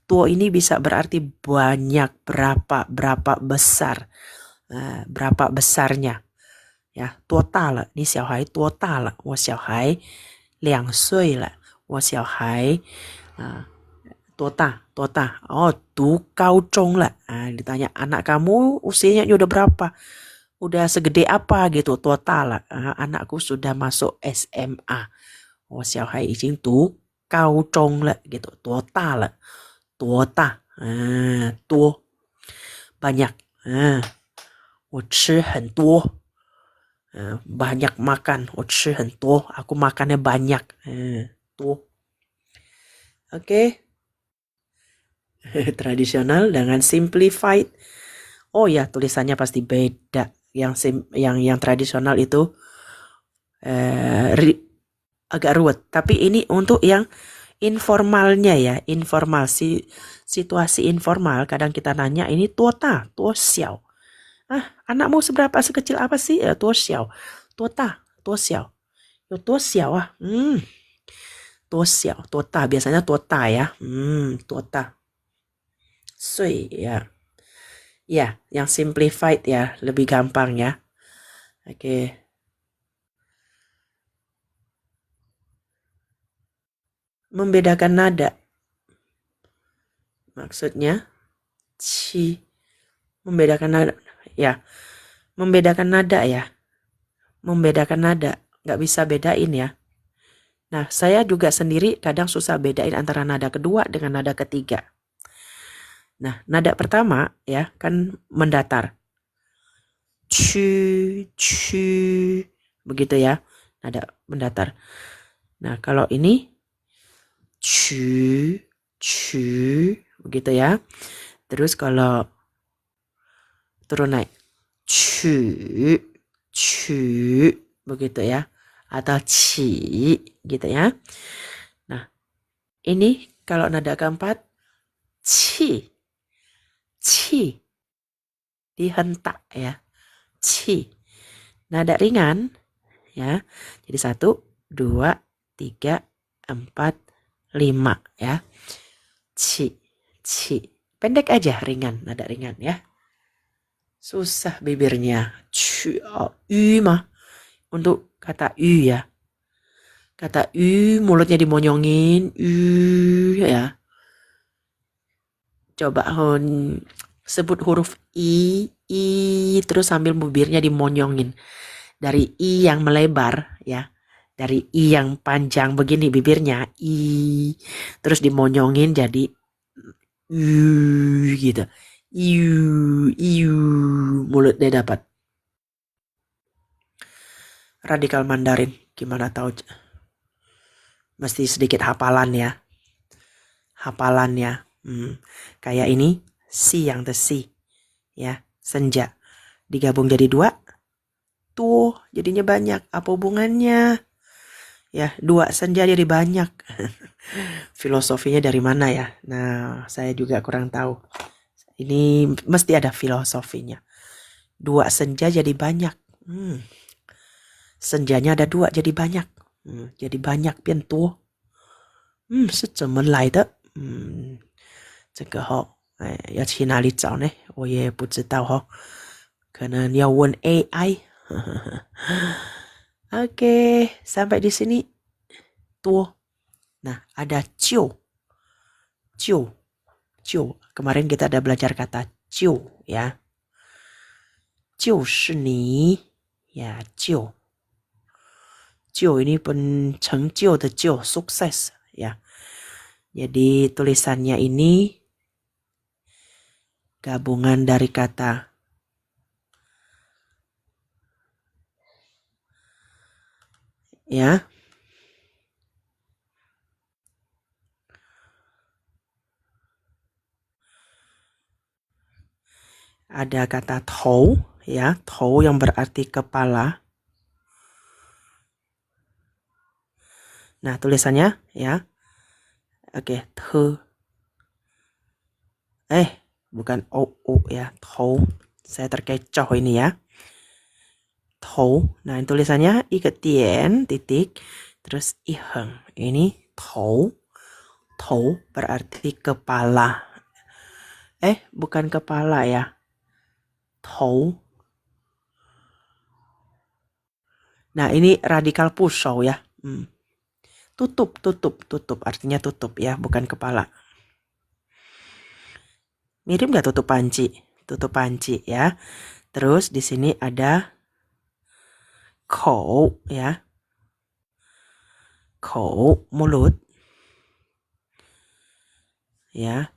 Tua ini bisa berarti banyak, berapa besar, berapa besarnya. Ya, tua tala, ni xiao hai tua tala, wo xiao hai 2岁了，我小孩多大？哦，读高中了. Ditanya anak kamu usianya udah berapa? Udah segede apa gitu? Total. Anakku sudah masuk SMA. 我小孩已经读高中了 gitu. 多大了？多大？多 banyak. 我吃很多. Banyak makan. 我吃很多. Aku makannya banyak. 多. Oke. Tradisional dengan simplified. Oh ya, tulisannya pasti beda. Yang tradisional itu agak ruwet. Tapi ini untuk yang informalnya ya, informal, situasi informal. Kadang kita nanya ini tuota, tuo xiao. Anakmu seberapa, sekecil apa sih? Tuo xiao. Tuota, tuo xiao. Yo tuo xiao tuo xiao, tuota, biasanya tuota ya. Tuota. Sui ya. Ya, yang simplified ya, lebih gampang ya. Oke. Membedakan nada. Maksudnya membedakan nada ya. Membedakan nada ya. Membedakan nada, nggak bisa bedain ya. Nah, saya juga sendiri kadang susah bedain antara nada kedua dengan nada ketiga. Nah, nada pertama ya kan mendatar. Cu, begitu ya, nada mendatar. Nah, kalau ini cu, begitu ya. Terus kalau turun naik, cu, begitu ya. Atau ci, gitu ya. Nah, ini kalau nada keempat, ci. dihentak ya. Ci. Nada ringan ya. Jadi 1, 2, 3, 4, 5 ya. Ci. Ci. Pendek aja, ringan, nada ringan ya. Susah bibirnya. Yu mah. Untuk kata yu ya. Kata yu mulutnya dimonyongin. Yu ya. Coba sebut huruf i terus sambil bibirnya dimonyongin. Dari i yang melebar ya. Dari i yang panjang begini bibirnya. I. Terus dimonyongin jadi gitu. Iu, mulutnya dapat. Radikal Mandarin, gimana tahu? Mesti sedikit hafalan ya. Hafalannya. Kayak ini, siang the si. Ya, senja. Digabung jadi 2. Tuh, jadinya banyak. Apa hubungannya? Ya, 2 senja jadi banyak. Filosofinya dari mana ya? Nah, saya juga kurang tahu. Ini mesti ada filosofinya. 2 senja jadi banyak. Senjanya ada 2 jadi banyak. Jadi banyak 变多。是怎么来的？这个要去哪里找呢？我也不知道可能要问 AI。Oke, sampai di sini. Tuh. Nah, ada jiu. Kemarin kita ada belajar kata jiu ya. Jiu shi ni. Ya, jiu. Jiu ini pen成就的jiu, sukses ya. Jadi tulisannya ini gabungan dari kata ya. Ada kata tou ya, tou yang berarti kepala. Nah, tulisannya ya. Oke, bukan o ya, tou. Saya terkecoh ini ya. Tou. Nah, tulisannya i ke tian, titik, terus i heng. Ini tou. Tou berarti kepala. Bukan kepala ya. Tou. Nah, ini radikal pusau ya. Tutup artinya tutup ya, bukan kepala. Mirip nggak tutup panci ya. Terus di sini ada kou ya. Kou, mulut ya.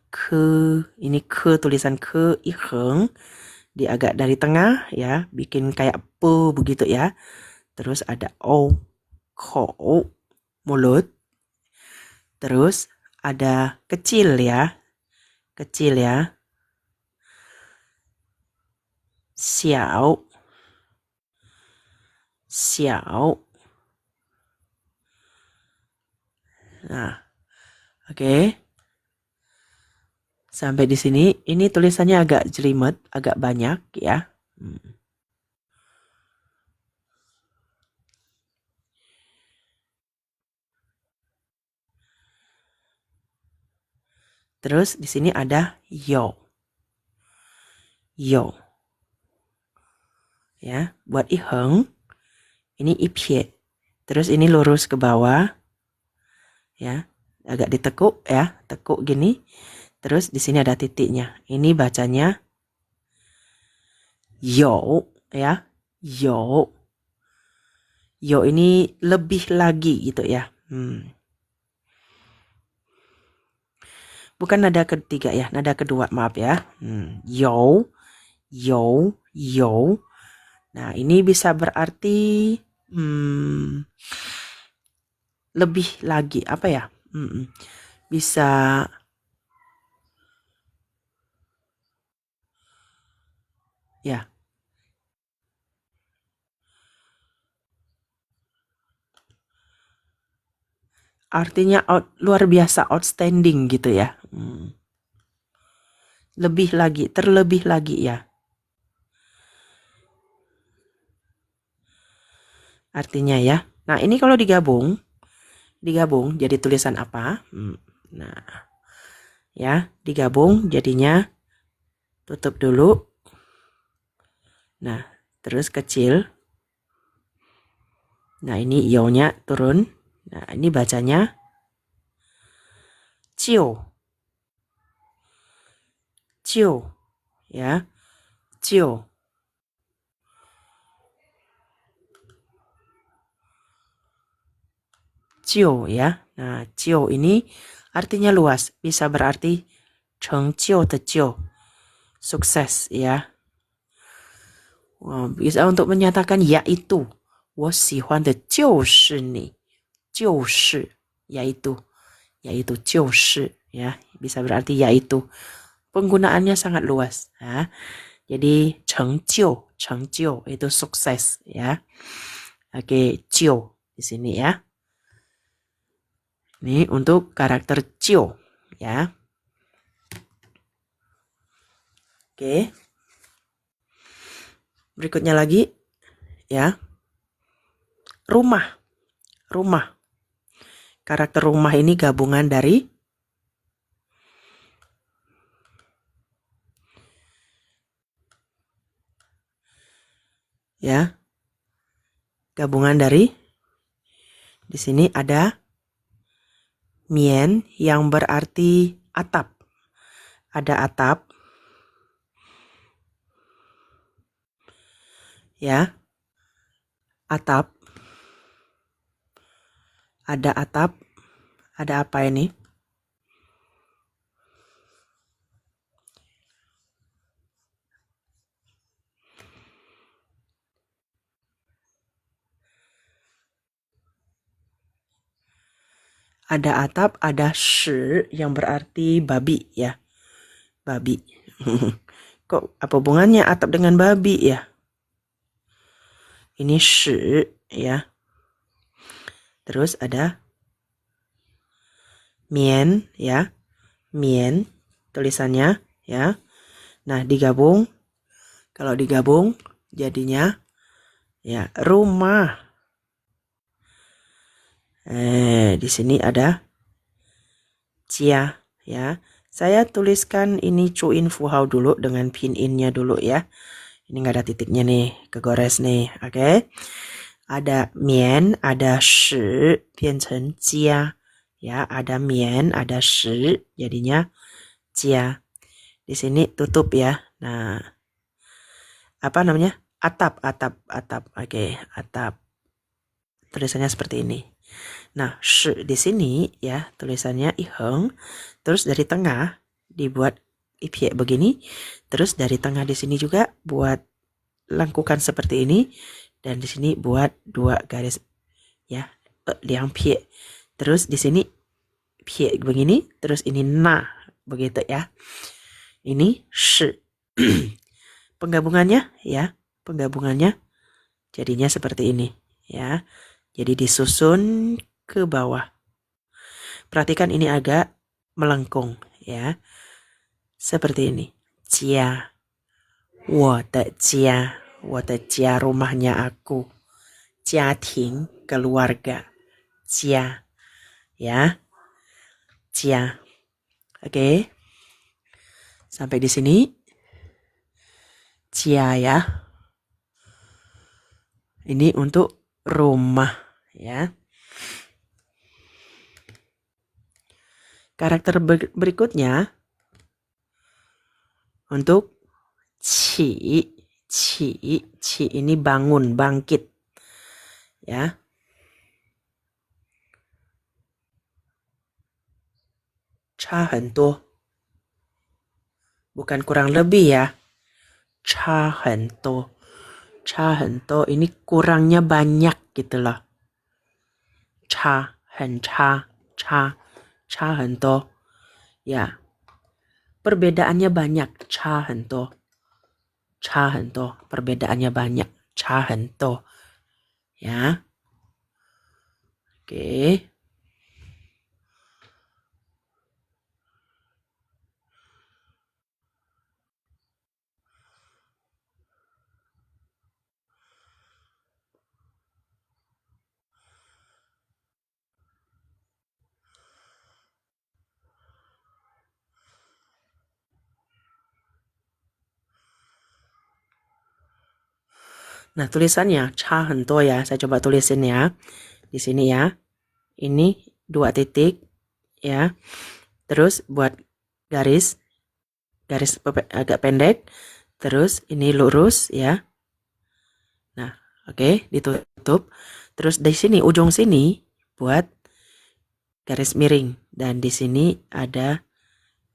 Ini tulisan ke i heng di agak dari tengah ya, bikin kayak pe begitu ya. Terus ada o, kou, mulut. Terus ada kecil ya. Xiao. Nah, oke. Sampai di sini, ini tulisannya agak jelimet, agak banyak ya. Terus di sini ada yo. Ya, buat i heng, ini i pie. Terus ini lurus ke bawah. Ya, agak ditekuk ya, tekuk gini. Terus di sini ada titiknya. Ini bacanya yo ya. Yo ini lebih lagi gitu ya. Bukan nada ketiga ya, nada kedua, maaf ya. Yo. Nah, ini bisa berarti lebih lagi, apa ya? Bisa ya. Artinya luar biasa, outstanding gitu ya. Lebih lagi, terlebih lagi ya. artinya ya. Nah, ini kalau digabung jadi tulisan apa? Nah, ya, digabung jadinya tutup dulu. Nah, terus kecil. Nah, ini io-nya turun. Nah, ini bacanya cio. Cio, ya. Cio. Cio, ya. Nah, cio ini artinya luas. Bisa berarti cheng cio de cio. Sukses, ya. Bisa untuk menyatakan yaitu. 我喜欢的就是你，就是yaitu ya, bisa berarti yaitu. Penggunaannya sangat luas ya. Jadi chengjiu itu sukses ya. Oke, jiu di sini ya. Ini untuk karakter jiu ya. Oke. Berikutnya lagi ya. Rumah. Karakter rumah ini gabungan dari ya. Gabungan dari di sini ada mien yang berarti atap. Ada atap. Ya. Atap. Ada atap. Ada apa ini? Ada atap, ada shi yang berarti babi ya. Babi. Kok apa hubungannya atap dengan babi ya? Ini shi ya. Terus ada mien ya. Mien tulisannya ya. Nah, digabung. Kalau digabung jadinya ya rumah. Di sini ada jia ya. Saya tuliskan ini cuin fuhao dulu dengan pinyin-nya dulu ya. Ini nggak ada titiknya nih, kegores nih, oke? Ada mien, ada shi, 变成家 ya. Ada mien, ada shi, jadinya jia. Di sini tutup ya. Nah, apa namanya? Atap. Oke, atap. Tulisannya seperti ini. Nah, shi di sini ya, tulisannya iheng. Terus dari tengah dibuat ipie begini. Terus dari tengah di sini juga buat lengkukan seperti ini. Dan di sini buat dua garis ya, liang pie. Terus di sini pie begini, terus ini na begitu ya. Ini shi. Penggabungannya ya, jadinya seperti ini ya. Jadi disusun ke bawah. Perhatikan ini agak melengkung ya. Seperti ini. Jia. 我的家. 我的家 rumahnya aku. 家庭 keluarga. Jia. Ya. Jia. Oke. Sampai di sini. Jia ya. Ini untuk rumah ya. Karakter berikutnya untuk ci ini bangun, bangkit ya. Cha hen duo. Bukan kurang lebih ya. Cha hen duo. Cha hen duo ini kurangnya banyak gitu loh. Cha hen duo. Ya. Perbedaannya banyak. Cha hen duo. Perbedaannya banyak. Cha hen duo. Ya. Oke. Nah, tulisannya cha hento ya. Saya coba tulisin ya. Di sini ya. Ini 2 titik ya. Terus buat garis agak pendek. Terus ini lurus ya. Nah, oke, ditutup. Terus di sini ujung sini buat garis miring dan di sini ada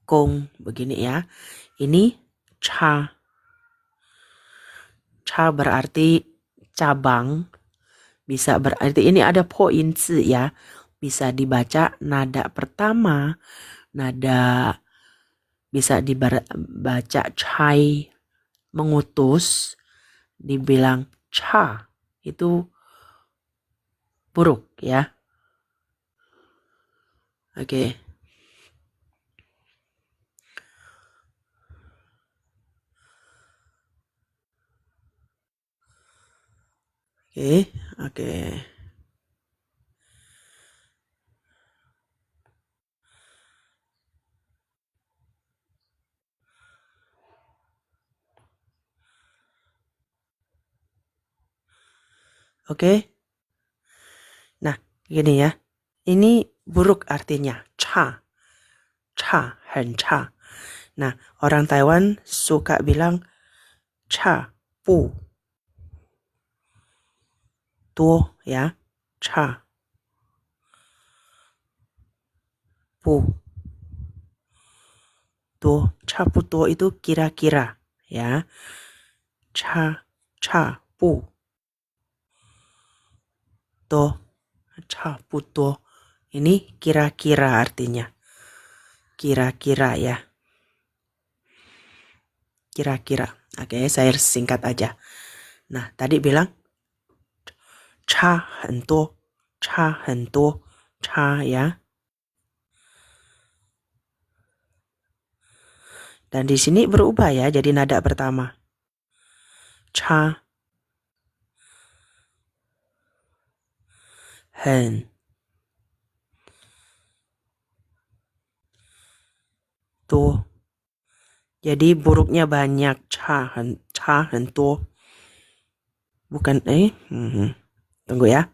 kong begini ya. Ini cha. Cha berarti cabang. Bisa berarti ini ada poin ya. Bisa dibaca nada pertama, nada bisa dibaca chai mengutus, dibilang cha itu buruk ya. Oke. Oke. Oke. Nah, gini ya. Ini buruk artinya cha. Cha, hen cha. Nah, orang Taiwan suka bilang cha pu. Tuo ya. Cha pu. Tuo, cha pu tuo itu kira-kira ya. Cha pu. To, cha pu tuo. Ini kira-kira artinya. Kira-kira ya. Kira-kira. Oke, saya singkat aja. Nah, tadi bilang cha hento, cha ya. Dan di sini berubah ya jadi nada pertama. Cha, hen, to. Jadi buruknya banyak. Cha hento. Bukan Tunggu ya.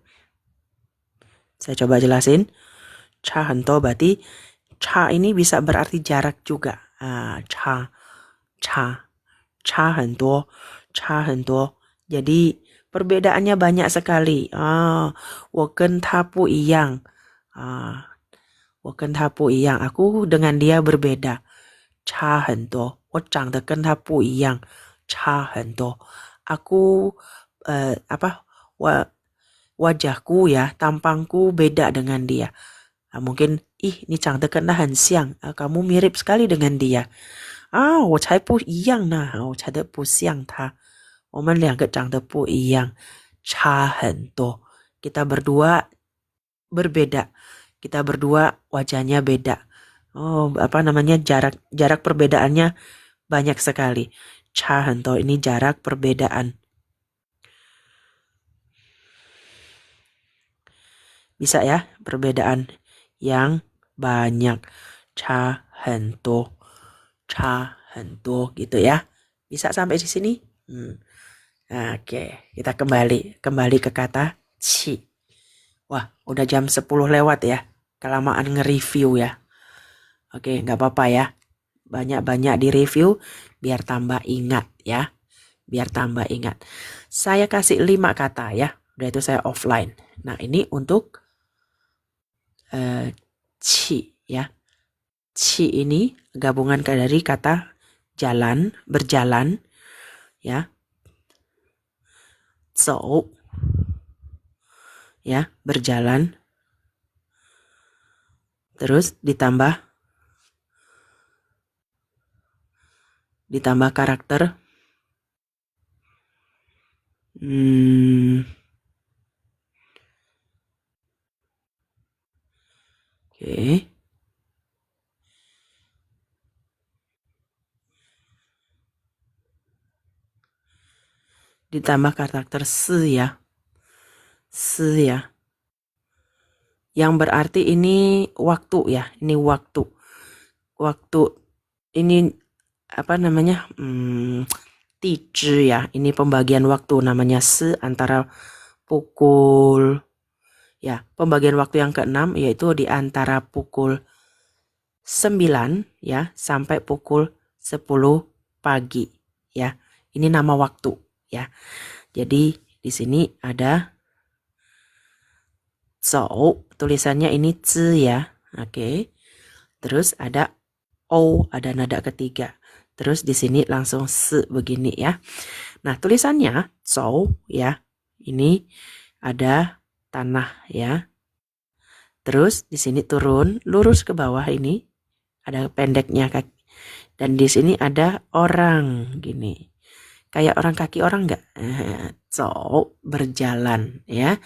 Saya coba jelasin. Cha hento berarti cha ini bisa berarti jarak juga. Cha hento. Jadi perbedaannya banyak sekali. Woken tapu iyang. Woken tapu iyang. Aku dengan dia berbeda. Cha hento. Wo zhang de gen ta bu iyang. Cha hento. Aku wajahku ya, tampangku beda dengan dia. Mungkin ini zhang de gen ta hen xiang. Kamu mirip sekali dengan dia. 我才不一样呢，我才的不像他，我们两个长得不一样，差很多。Kita berdua berbeda, kita berdua wajahnya beda. Jarak perbedaannya banyak sekali. Cha hento ini jarak perbedaan. Bisa ya, perbedaan yang banyak. Cha hento. Cha hento gitu ya. Bisa sampai di sini? Oke, kita kembali ke kata ci. Wah, udah jam 10 lewat ya. Kelamaan nge-review ya. Oke, nggak apa-apa ya. Banyak-banyak di review biar tambah ingat ya. Biar tambah ingat. Saya kasih 5 kata ya. Udah itu saya offline. Nah, ini untuk ci ya. Ci ini gabungan dari kata jalan, berjalan ya. Zhou ya, berjalan. Terus ditambah karakter oke. Ditambah karakter si ya. Si ya. Yang berarti ini waktu ya. Ini waktu. Waktu ini apa namanya? Di zhi ya, ini pembagian waktu namanya si antara pukul ya, pembagian waktu yang keenam yaitu di antara pukul 9 ya sampai pukul 10 pagi ya. Ini nama waktu ya. Jadi di sini ada zhou, tulisannya ini zi ya. Oke. Terus ada o, ada nada ketiga. Terus di sini langsung se begini ya. Nah, tulisannya zhou ya. Ini ada tanah ya. Terus di sini turun, lurus ke bawah ini ada pendeknya kaki. Dan di sini ada orang gini. Kayak orang kaki orang enggak? Zhou, berjalan ya.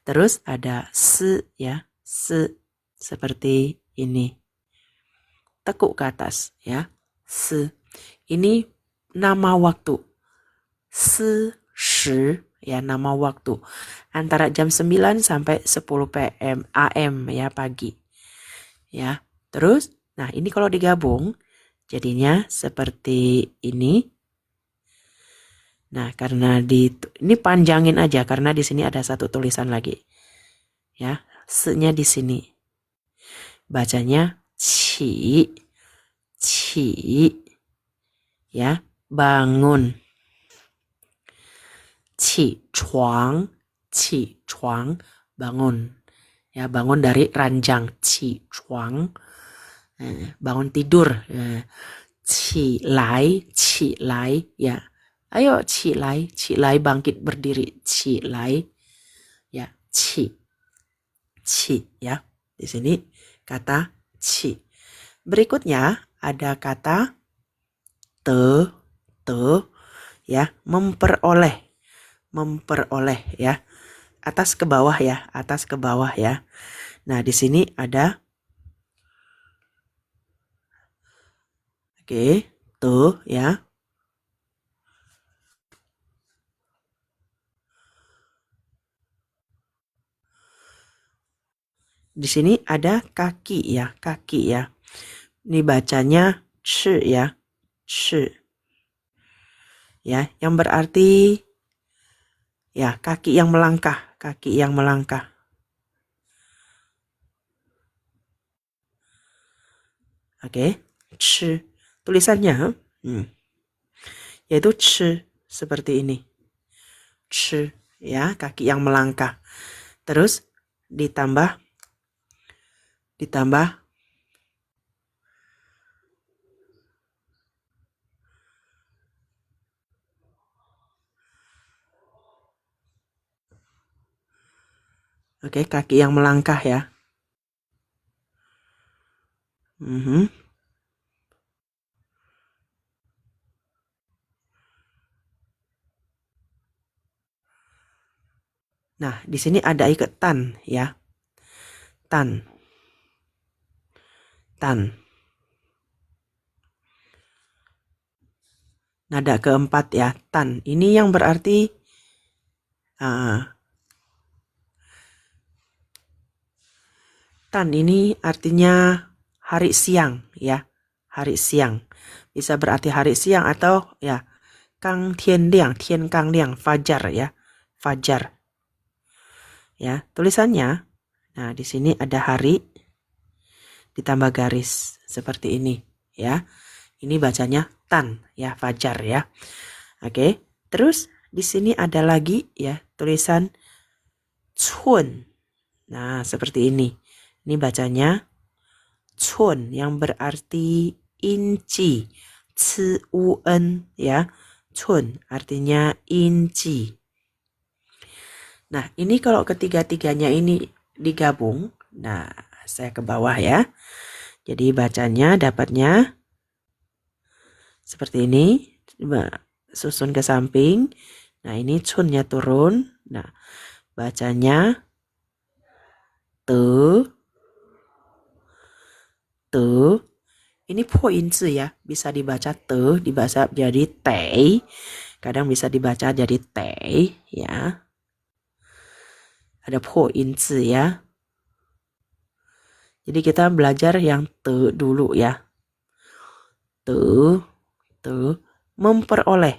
Terus ada se ya, se seperti ini. Tekuk ke atas ya. Se. Ini nama waktu. Se shi ya, nama waktu. Antara jam 9 sampai 10 PM AM ya, pagi. Ya. Terus nah, ini kalau digabung jadinya seperti ini. Nah, karena ini panjangin aja karena di sini ada satu tulisan lagi. Ya, se-nya di sini. Bacanya qi. Qi. Ya, bangun. Qi chuang. Qi chuang, bangun. Ya, bangun dari ranjang. Qi chuang. Bangun tidur. Qi lai ya. Ayo qi lai bangkit berdiri. Qi lai ya, qi ya. Di sini kata qi. Berikutnya ada kata te ya, memperoleh ya. Atas ke bawah ya. Nah, di sini ada oke, tuh ya. Di sini ada kaki ya. Ini bacanya shi ya. Shi. Ya, yang berarti ya, kaki yang melangkah. Oke, shi. Tulisannya yaitu shi seperti ini. Shi ya, kaki yang melangkah. Terus ditambah oke, kaki yang melangkah ya. Nah, di sini ada iketan ya. Tan. Nada keempat ya, tan. Ini yang berarti tan ini artinya hari siang ya. Hari siang. Bisa berarti hari siang atau ya kang tian kang liang, fajar ya. Fajar. Ya, tulisannya nah di sini ada hari ditambah garis seperti ini ya. Ini bacanya tan ya, fajar ya. Oke, terus di sini ada lagi ya tulisan cun. Nah, seperti ini. Ini bacanya cun yang berarti inci. Cun ya. Cun artinya inci. Nah, ini kalau ketiga-tiganya ini digabung. Nah, saya ke bawah ya. Jadi bacanya dapatnya seperti ini. Susun ke samping. Nah, ini cunnya turun. Nah, bacanya te. Ini poinzi ya. Bisa dibaca te, dibaca jadi tei. Kadang bisa dibaca jadi tei ya. Ada poinzi ya. Jadi kita belajar yang te dulu ya. Te memperoleh.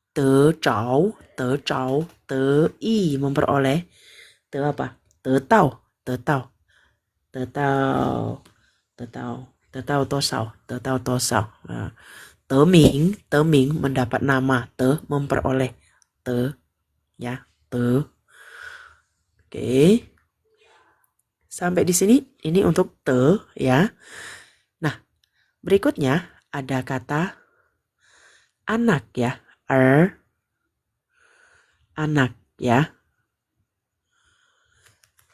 Te trao, te i memperoleh, te apa? Te tau, te tau, te tau, te tau, te tau tosau, te tau tosau. Nah, te ming mendapat nama, te memperoleh, te ya, te. Oke. Sampai di sini ini untuk te ya. Nah, berikutnya ada kata anak ya. Anak ya.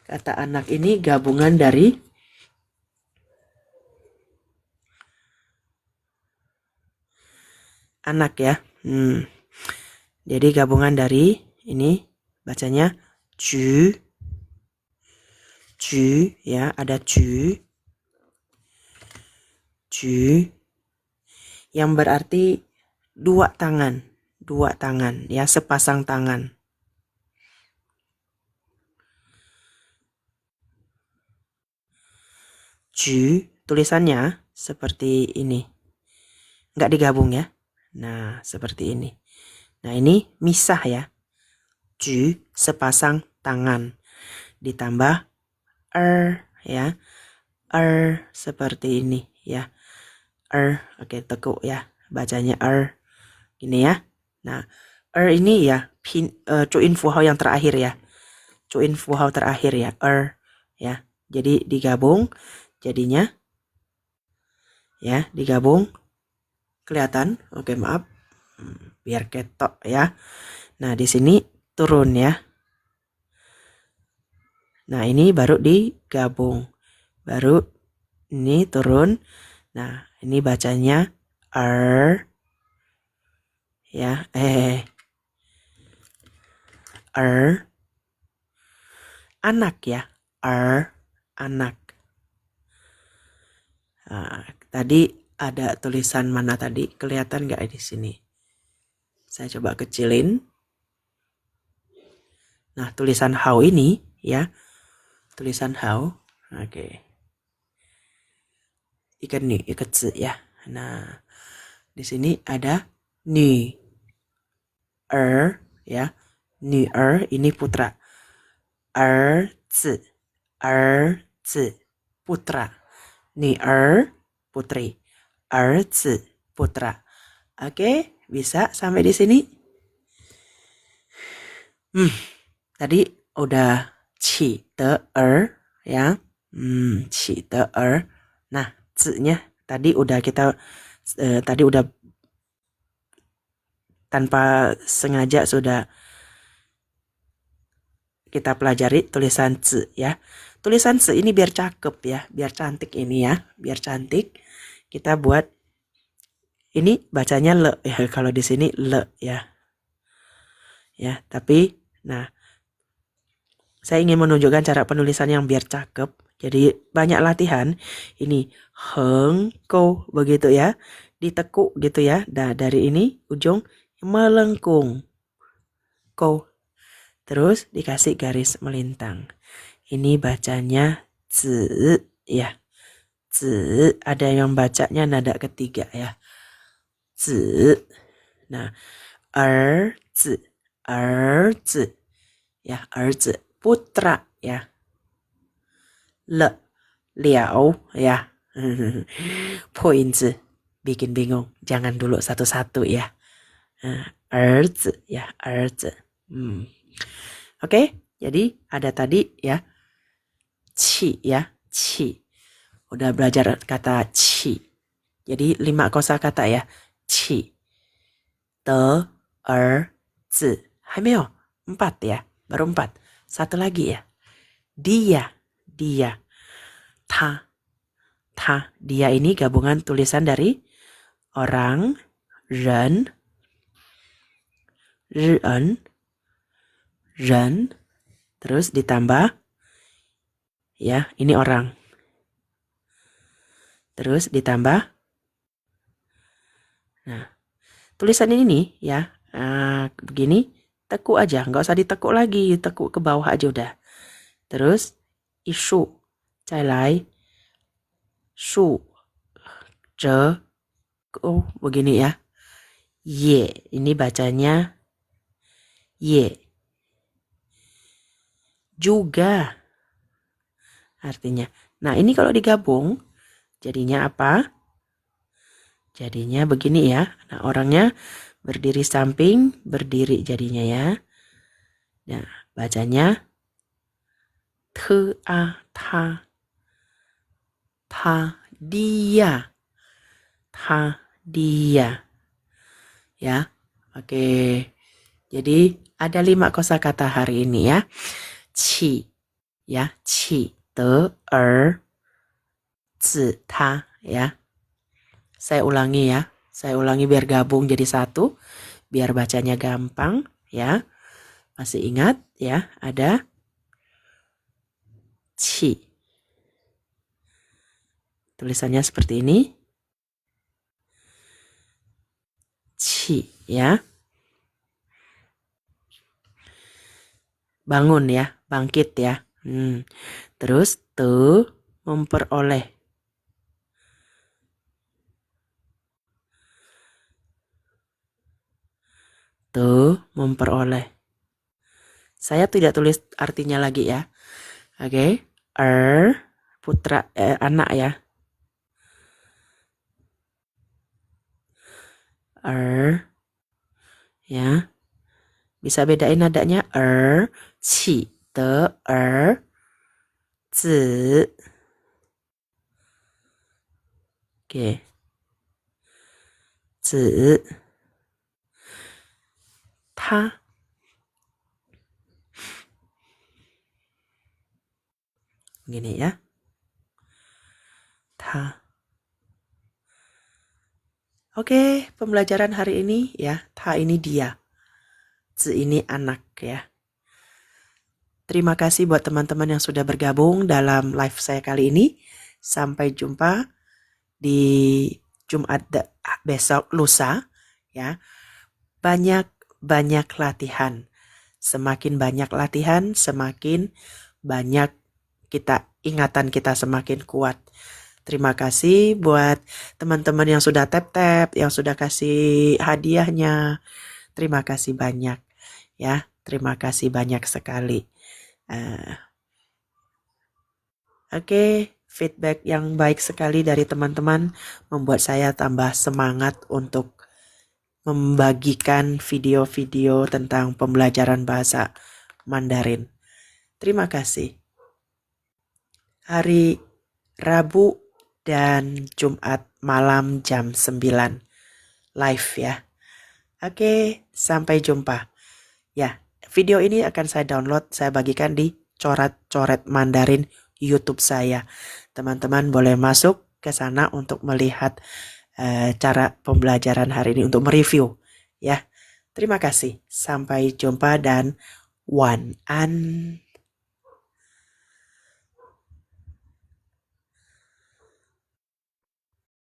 Kata anak ini gabungan dari anak ya. Jadi gabungan dari ini bacanya ju ya, ada ju yang berarti dua tangan ya, sepasang tangan. Ju tulisannya seperti ini, nggak digabung ya. Nah, seperti ini. Nah, ini misah ya. Ju sepasang tangan ditambah ya. Seperti ini ya. Oke, tekuk ya. Bacanya gini ya. Nah, ini ya cuin fuhao yang terakhir ya. Cuin fuhao terakhir ya. Ya. Jadi digabung jadinya ya, digabung kelihatan. Oke, maaf. Biar ketok ya. Nah, di sini turun ya. Nah, ini baru digabung. Baru ini turun. Nah, ini bacanya ya. Anak ya. Anak. Nah, tadi ada tulisan mana tadi? Kelihatan nggak di sini? Saya coba kecilin. Nah, tulisan hao ini ya. Tulisan hao. Oke. Ikan ni, ikat zi ya. Nah, di sini ada ni. Ya. Ni ini putra. Zi. Putra. Ni putri. Zi putra. Oke, bisa sampai di sini? Tadi udah qi de ya. Qi de Nah, zi-nya tadi udah kita tanpa sengaja sudah kita pelajari tulisan zi ya. Tulisan zi ini biar cakep ya, biar cantik ini ya, biar cantik. Kita buat ini bacanya le ya, kalau di sini le ya. Ya, tapi nah saya ingin menunjukkan cara penulisan yang biar cakep. Jadi banyak latihan. Ini heng ko begitu ya. Ditekuk gitu ya. Nah, dari ini ujung melengkung. Ko. Terus dikasih garis melintang. Ini bacanya zi ya. Zi, ada yang bacanya nada ketiga ya. Zi. Nah, zi. Ya, zi. Putra ya. Liao ya. Poin zi. Bikin bingung. Jangan dulu satu-satu ya. Zi ya, zi. Oke, jadi ada tadi ya. Qi ya, qi. Udah belajar kata qi. Jadi 5 kosakata ya. Qi. De, zi. 还没有 4 ya. Baru 4. Satu lagi ya. Dia. Ta. Dia ini gabungan tulisan dari orang, ren, terus ditambah ya, ini orang. Terus ditambah. Nah, tulisan ini nih ya, begini, tekuk aja, nggak usah ditekuk lagi, tekuk ke bawah aja udah. Terus isu, cailai, su, je, begini ya. ye. Ini bacanya ye. Juga artinya. Nah, ini kalau digabung jadinya apa? Jadinya begini ya. Nah, orangnya berdiri samping, berdiri jadinya ya. Nah, bacanya ta, dia, dia. Ya, oke. Jadi ada 5 kosakata hari ini ya. Qi, ya, qi, de, zi, ta, ya. Saya ulangi ya. Saya ulangi biar gabung jadi satu. Biar bacanya gampang ya. Masih ingat ya, ada qi. Tulisannya seperti ini. Qi ya. Bangun ya, bangkit ya. Terus te, memperoleh. Te, memperoleh. Saya tidak tulis artinya lagi ya. Oke. Putra, anak ya. Ya. Bisa bedain nadanya qi, de, zi. Oke. Zi, ta. Gini ya. Ta. Oke, pembelajaran hari ini ya. Ta ini dia. Zi ini anak ya. Terima kasih buat teman-teman yang sudah bergabung dalam live saya kali ini. Sampai jumpa di Jumat besok lusa ya. Banyak latihan. Semakin banyak latihan, semakin banyak ingatan kita semakin kuat. Terima kasih buat teman-teman yang sudah tap-tap, yang sudah kasih hadiahnya. Terima kasih banyak ya. Terima kasih banyak sekali. Oke, feedback yang baik sekali dari teman-teman membuat saya tambah semangat untuk membagikan video-video tentang pembelajaran bahasa Mandarin. Terima kasih. Hari Rabu dan Jumat malam jam 9 live ya. Oke, sampai jumpa. Ya, video ini akan saya download, saya bagikan di coret-coret Mandarin YouTube saya. Teman-teman boleh masuk ke sana untuk melihat cara pembelajaran hari ini, untuk mereview ya. Terima kasih. Sampai jumpa dan wan an.